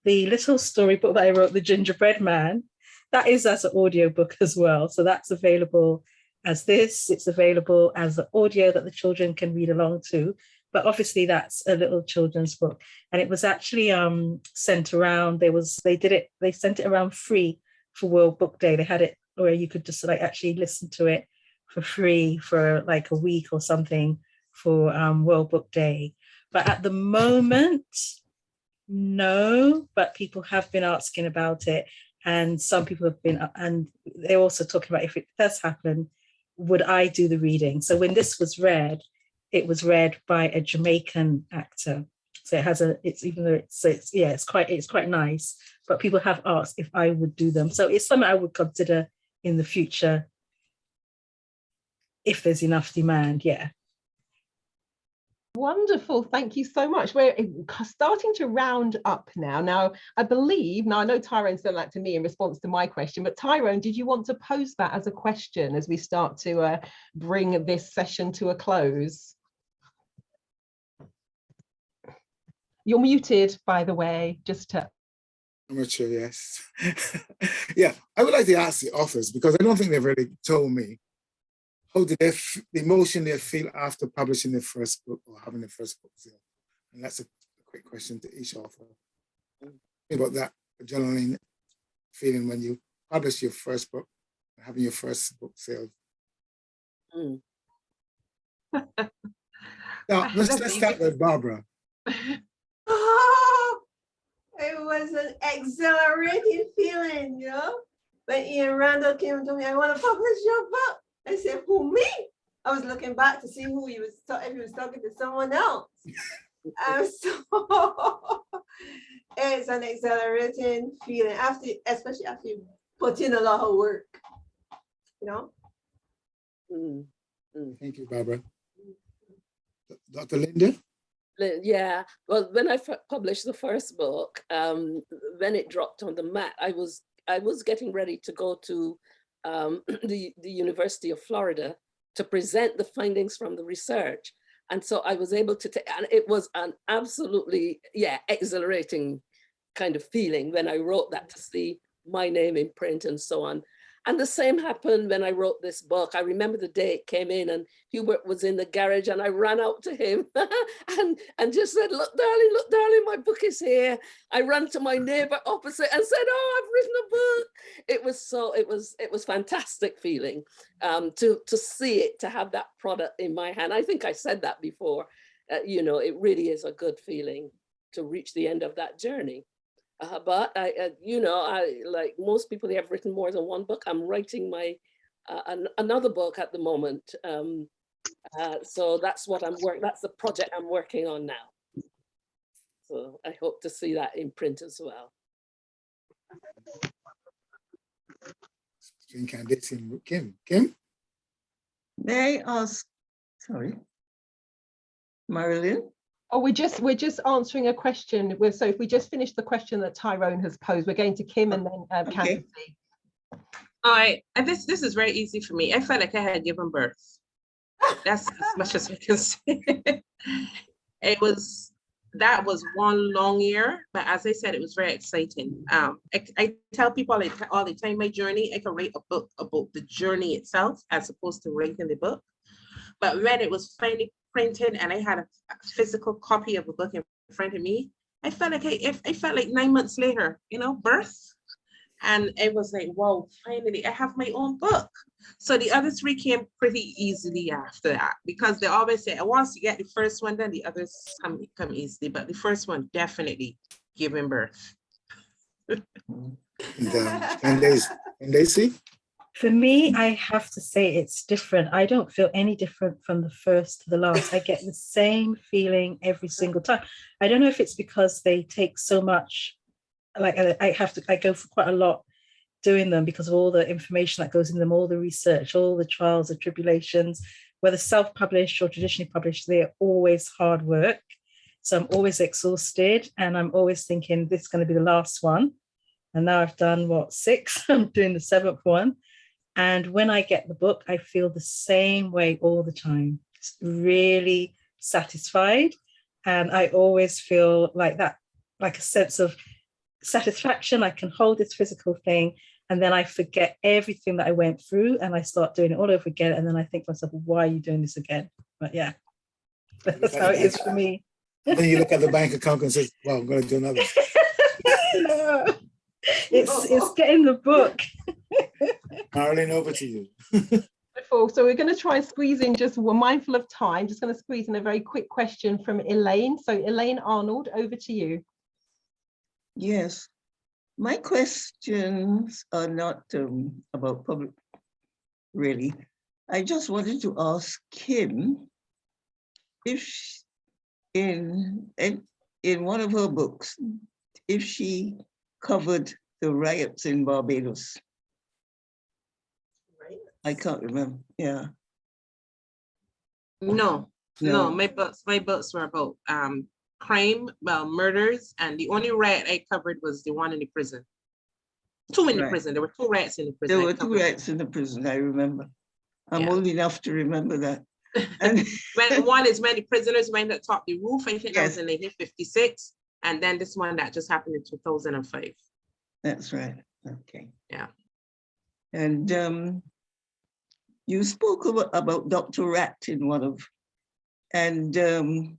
The little storybook that I wrote, The Gingerbread Man, that is as an audiobook as well. So that's available as this. It's available as an audio that the children can read along to. But obviously that's a little children's book. And it was actually sent around. They sent it around free for World Book Day. They had it where you could just like actually listen to it for free for like a week or something for World Book Day. But at the moment, no, but people have been asking about it. And some people have been, and they're also talking about if it does happen, would I do the reading? So when this was read, it was read by a Jamaican actor. So it has it's quite nice, but people have asked if I would do them. So it's something I would consider in the future if there's enough demand, yeah. Wonderful, thank you so much. We're starting to round up now. Now, I know Tyrone's done that to me in response to my question, but Tyrone, did you want to pose that as a question as we start to bring this session to a close? You're muted, by the way, just to... Amateur, yes. Yeah, I would like to ask the authors, because I don't think they've really told me, how did the emotion they feel after publishing their first book or having their first book sale? And that's a quick question to each author. Think about that adrenaline feeling when you publish your first book and having your first book sale. Now, let's start with Barbara. Oh, it was an exhilarating feeling, you know? When Ian Randall came to me, I want to publish your book. I said, who, me? I was looking back to see who he was, if he was talking to someone else. So it's an exhilarating feeling, especially after you put in a lot of work, you know? Thank you, Barbara. Dr. Lynda? Yeah, well, when I published the first book, when it dropped on the mat, I was getting ready to go to the University of Florida to present the findings from the research. And so I was able to and it was an absolutely, exhilarating kind of feeling when I wrote that, to see my name in print and so on. And the same happened when I wrote this book. I remember the day it came in and Hubert was in the garage and I ran out to him and just said, look, darling, my book is here. I ran to my neighbor opposite and said, oh, I've written a book. It was fantastic feeling to see it, to have that product in my hand. I think I said that before, it really is a good feeling to reach the end of that journey. But I like most people, they have written more than one book. I'm writing my another book at the moment, so that's what that's the project I'm working on now. So I hope to see that in print as well. Kandace and Kim. Kim? May I ask? Sorry, Marilyn. Oh, we're just answering a question. So if we just finish the question that Tyrone has posed, we're going to Kim and then Kandace. All right, and this is very easy for me. I felt like I had given birth. That's as much as I can say. That was one long year, but as I said, it was very exciting. I tell people all the time, my journey, I can write a book about the journey itself as opposed to writing the book. But when it was finally printed and I had a physical copy of the book in front of me, I felt like 9 months later, birth. And it was like, wow, finally I have my own book. So the other three came pretty easily after that, because they always say, once you get the first one, then the others come easily. But the first one definitely giving birth. And Kandace? For me, I have to say it's different. I don't feel any different from the first to the last. I get the same feeling every single time. I don't know if it's because they take so much, like I go for quite a lot doing them because of all the information that goes in them, all the research, all the trials, the tribulations, whether self-published or traditionally published, they're always hard work. So I'm always exhausted and I'm always thinking this is going to be the last one. And now I've done 6? I'm doing the 7th one. And when I get the book, I feel the same way all the time. It's really satisfied. And I always feel like that, like a sense of satisfaction. I can hold this physical thing, and then I forget everything that I went through and I start doing it all over again. And then I think to myself, why are you doing this again? But yeah, that's how it is for me. Then you look at the bank account and says, well, I'm going to do another. No, it's getting the book. Marilyn, over to you. Wonderful. So we're going to try and squeeze in, we're mindful of time, just going to squeeze in a very quick question from Elaine. So Elaine Arnold, over to you. Yes, my questions are not about public, really. I just wanted to ask Kim if in one of her books, if she covered the riots in Barbados. I can't remember. Yeah. No, my books were about crime, murders, and the only riot I covered was the one in the prison. Two in the prison. There were two riots in the prison. There were two riots in the prison, I remember. I'm old enough to remember that. And when the prisoners went up top the roof, I think that was in 1956. And then this one that just happened in 2005. That's right. Okay. Yeah. And you spoke about Dr. Rat in one of, and it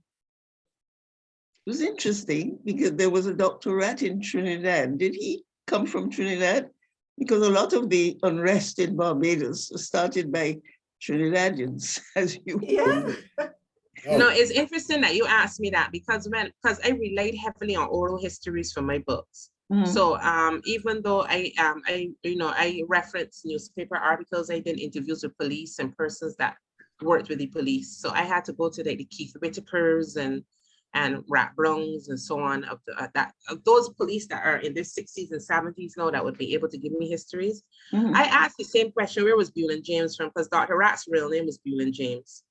was interesting because there was a Dr. Rat in Trinidad. Did he come from Trinidad? Because a lot of the unrest in Barbados was started by Trinidadians, as you know. No, it's interesting that you asked me that because I relied heavily on oral histories for my books. So even though I reference newspaper articles, I did interviews with police and persons that worked with the police. So I had to go to the Keith Whitakers and Rat Browns and so on of those police that are in their 60s and 70s now that would be able to give me histories. I asked the same question, where was Bullen James from? Because Dr. Rat's real name was Bullen James.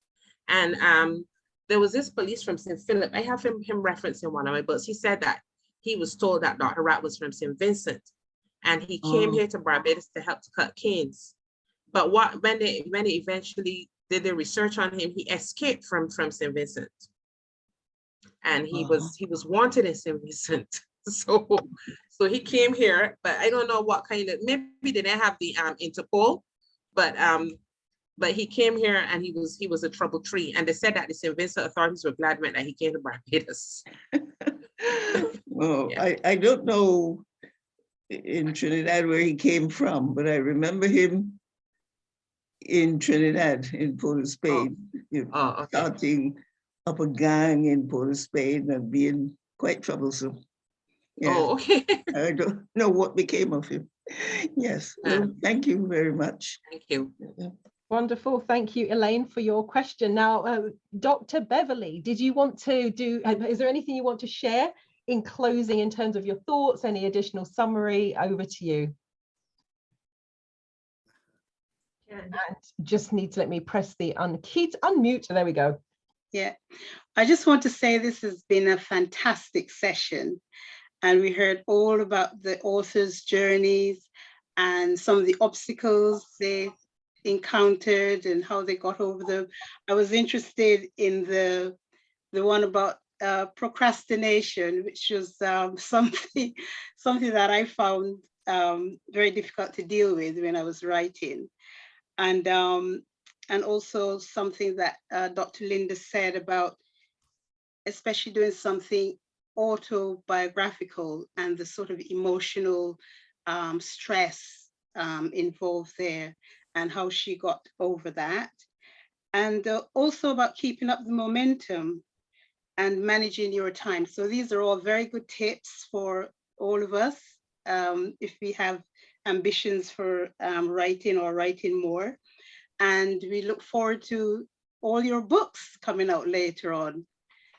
And there was this police from St. Philip. I have him referenced in one of my books. He said that he was told that Dr. Rat was from St. Vincent, and he came here to Barbados to help to cut canes. But when they eventually did the research on him, he escaped from St. Vincent, and he was wanted in St. Vincent. So he came here, but I don't know what kind of, maybe they didn't have the Interpol, but he came here and he was a trouble tree, and they said that the St. Vincent authorities were glad that he came to Barbados. Well, yeah. I don't know in Trinidad where he came from, but I remember him in Trinidad, in Port of Spain, starting up a gang in Port of Spain and being quite troublesome. Yeah. Oh, okay. I don't know what became of him. Yes. Well, thank you very much. Thank you. Wonderful. Thank you, Elaine, for your question. Now, Dr. Beverly, did you want to is there anything you want to share in closing in terms of your thoughts, any additional summary? Over to you. And just need to let me press the unmute. There we go. Yeah, I just want to say this has been a fantastic session. And we heard all about the authors' journeys and some of the obstacles they encountered and how they got over them. I was interested in the one about procrastination, which was something that I found very difficult to deal with when I was writing. And also something that Dr. Lynda said about especially doing something autobiographical and the sort of emotional stress involved there and how she got over that. And also about keeping up the momentum and managing your time. So these are all very good tips for all of us if we have ambitions for writing or writing more. And we look forward to all your books coming out later on.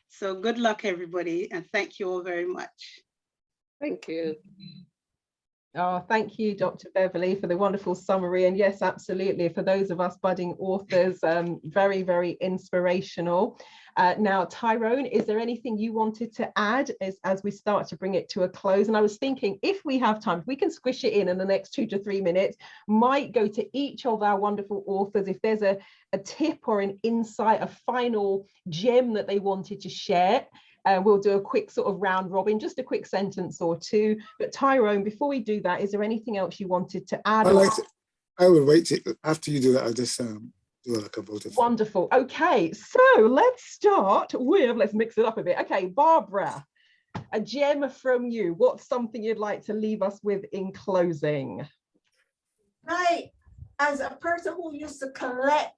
So good luck, everybody, and thank you all very much. Thank you. Oh, thank you, Dr. Beverly, for the wonderful summary. And yes, absolutely. For those of us budding authors, very, very inspirational. Now, Tyrone, is there anything you wanted to add as we start to bring it to a close? And I was thinking, if we have time, if we can squish it in the next 2 to 3 minutes, might go to each of our wonderful authors. If there's a tip or an insight, a final gem that they wanted to share, we'll do a quick sort of round robin, just a quick sentence or two. But Tyrone, before we do that, is there anything else you wanted to add? I will wait after you do that. I'll just do like a vote. Wonderful. Okay, so let's start with, let's mix it up a bit. Okay, Barbara, a gem from you. What's something you'd like to leave us with in closing? Right, as a person who used to collect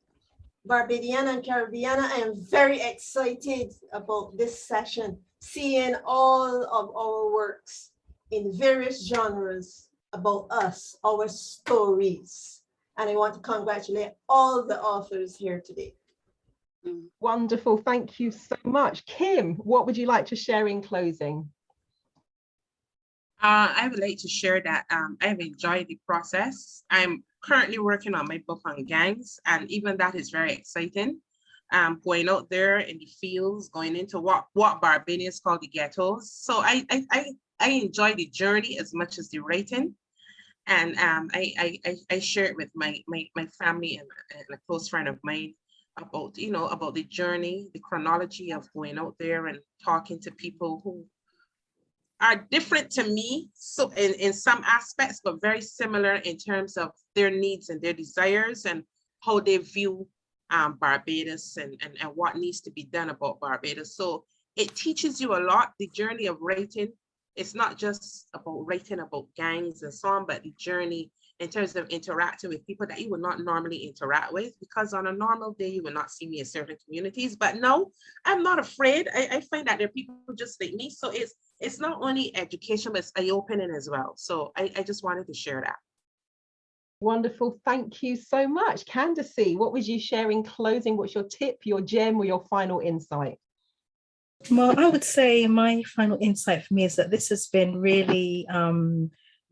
Barbadian and Caribbean, I am very excited about this session, seeing all of our works in various genres about us, our stories. And I want to congratulate all the authors here today. Wonderful, thank you so much. Kim, what would you like to share in closing? I would like to share that I've enjoyed the process. I'm currently working on my book on gangs, and even that is very exciting. Going out there in the fields, going into what Barbadians call the ghettos. So I enjoy the journey as much as the writing, and I share it with my family and a close friend of mine about about the journey, the chronology of going out there and talking to people who are different to me, so in some aspects, but very similar in terms of their needs and their desires and how they view Barbados and what needs to be done about Barbados. So it teaches you a lot. The journey of writing, it's not just about writing about gangs and so on, but the journey in terms of interacting with people that you would not normally interact with, because on a normal day, you will not see me in certain communities. But no, I'm not afraid. I find that there are people just like me. So it's not only education, but it's eye-opening as well. So I just wanted to share that. Wonderful, thank you so much. Kandace, what would you share in closing? What's your tip, your gem, or your final insight? Well, I would say my final insight for me is that this has been really,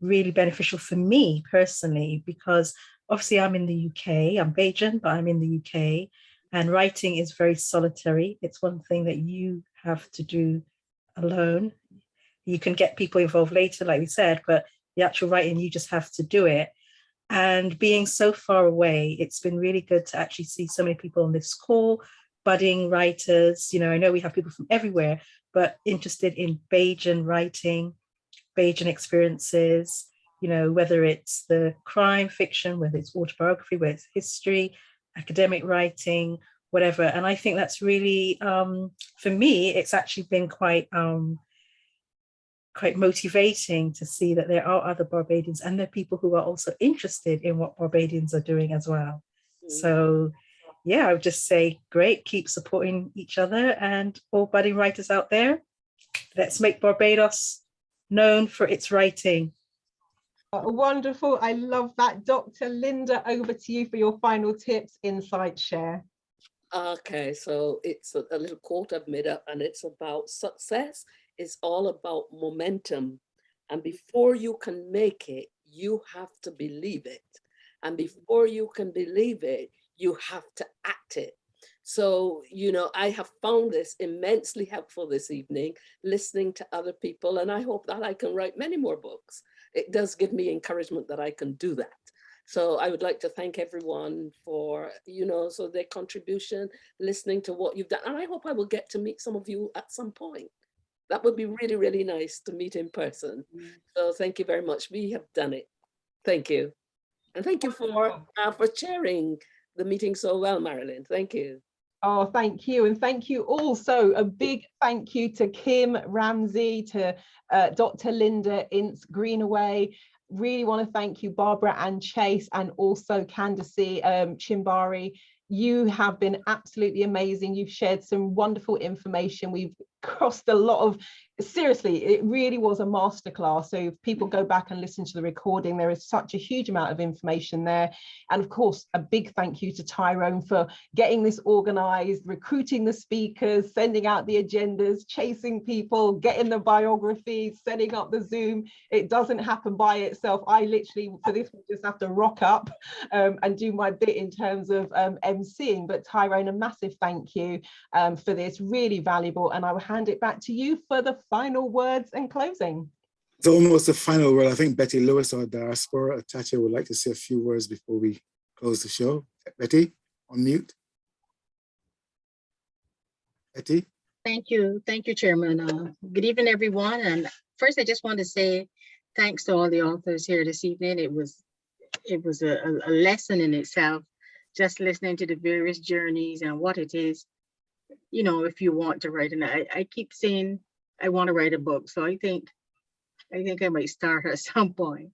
really beneficial for me personally, because obviously I'm in the UK, I'm Bajan, but I'm in the UK, and writing is very solitary. It's one thing that you have to do alone. You can get people involved later, like we said, but the actual writing, you just have to do it. And being so far away, it's been really good to actually see so many people on this call, budding writers. I know we have people from everywhere, but interested in Bajan writing, Bajan experiences, whether it's the crime fiction, whether it's autobiography, whether it's history, academic writing, whatever. And I think that's really, for me, it's actually been quite motivating to see that there are other Barbadians and there are people who are also interested in what Barbadians are doing as well. So yeah, I would just say, great, keep supporting each other, and all budding writers out there, let's make Barbados known for its writing. Wonderful, I love that. Dr. Lynda, over to you for your final tips, insight, share. Okay, so it's a little quote I've made up, and it's about success. It's all about momentum. And before you can make it, you have to believe it. And before you can believe it, you have to act it. So, I have found this immensely helpful this evening, listening to other people, and I hope that I can write many more books. It does give me encouragement that I can do that. So I would like to thank everyone for, so their contribution, listening to what you've done. And I hope I will get to meet some of you at some point. That would be really, really nice to meet in person. So thank you very much. We have done it. Thank you. And thank you for chairing the meeting so well, Marilyn. Thank you. Oh, thank you. And thank you also. A big thank you to Kim Ramsay, to Dr. Lynda Ince-Greenaway. Really want to thank you, Barbara and Chase, and also Kandace Chimbiri. You have been absolutely amazing. You've shared some wonderful information. We've crossed a lot of, seriously, it really was a masterclass. So if people go back and listen to the recording, there is such a huge amount of information there. And of course, a big thank you to Tyrone for getting this organized, recruiting the speakers, sending out the agendas, chasing people, getting the biographies, setting up the Zoom. It doesn't happen by itself. I literally, for this, just have to rock up and do my bit in terms of emceeing. But Tyrone, a massive thank you for this, really valuable. And I will hand it back to you for the final words and closing. It's almost a final word. I think Betty Lewis, our diaspora attaché, would like to say a few words before we close the show. Betty, on mute. Betty. Thank you, Chairman. Good evening, everyone. And first, I just want to say thanks to all the authors here this evening. It was a lesson in itself, just listening to the various journeys and what it is, you know, if you want to write. And I keep saying I want to write a book, so I think I might start at some point.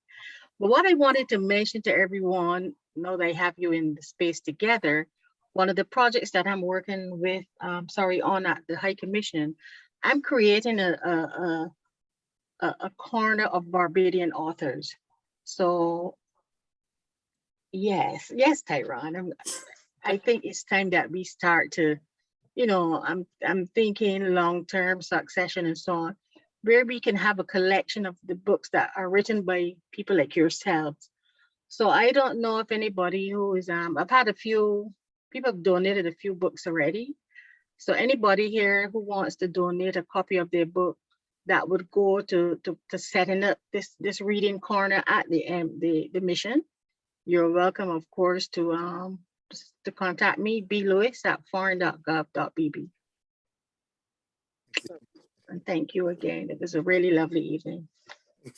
But what I wanted to mention to everyone, now that I have you in the space together, one of the projects that I'm working with, on at the High Commission, I'm creating a corner of Barbadian authors. So yes, Tyrone, I think it's time that we start to, you know, I'm thinking long-term succession and so on, where we can have a collection of the books that are written by people like yourselves. So I don't know if anybody who is, I've had a few, people have donated a few books already. So anybody here who wants to donate a copy of their book, that would go to setting up this reading corner at the mission. You're welcome, of course, to contact me, blewis@foreign.gov.bb. And thank you again. It was a really lovely evening.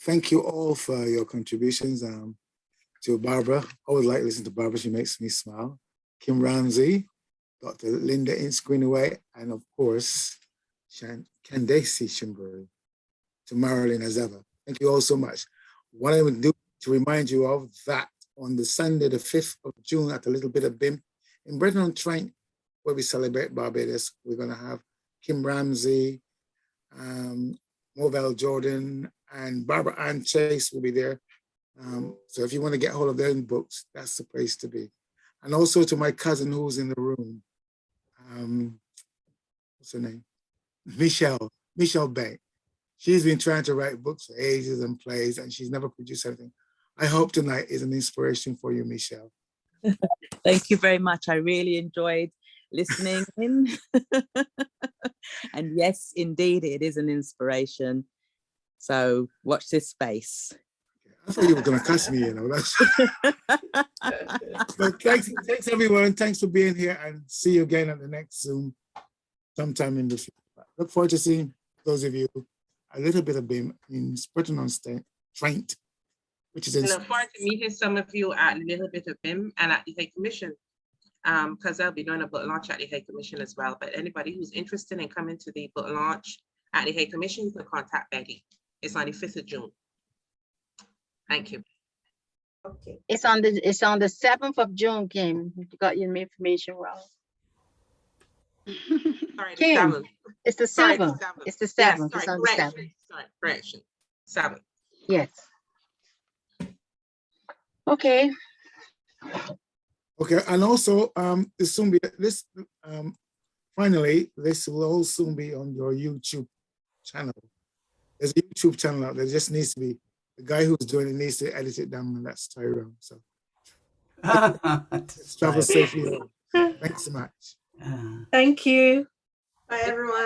Thank you all for your contributions. To Barbara, I always like listening to Barbara. She makes me smile. Kim Ramsay, Dr. Lynda Ince-Greenaway, and of course, Kandace Chimbiri. To Marilyn, as ever. Thank you all so much. What I would do to remind you of that on the Sunday, the 5th of June at a little bit of BIM in Breton-on-Trent, where we celebrate Barbados, we're going to have Kim Ramsay, Movell Jordan, and Barbara Ann Chase will be there. So if you want to get hold of their books, that's the place to be. And also to my cousin who's in the room. What's her name? Michelle Bank. She's been trying to write books for ages and plays, and she's never produced anything. I hope tonight is an inspiration for you, Michelle. Thank you very much. I really enjoyed listening in. And yes, indeed, it is an inspiration. So watch this space. I thought you were going to cuss me, you know. But thanks everyone. Thanks for being here, and see you again at the next Zoom sometime in the future. Look forward to seeing those of you a little bit of BIM in Breton-on-Trent, which is in. I look forward to meeting some of you at a little bit of BIM and at the High Commission, because I'll be doing a book launch at the High Commission as well. But anybody who's interested in coming to the book launch at the High Commission, you can contact Betty. It's on the 5th of June. Thank you. Okay. It's on the 7th of June, Kim. You got your information wrong. Sorry, Kim, the 7th. It's the 7th. It's the 7th. Yes, It's sorry, on the 7th. Sorry, correction. 7th. Yes. Okay. Okay, and also this soon be this finally, this will all soon be on your YouTube channel. There's a YouTube channel out there. Just needs to be the guy who's doing it needs to edit it down, and that's Tyrone. So travel safely. Thanks so much. Thank you. Bye, everyone.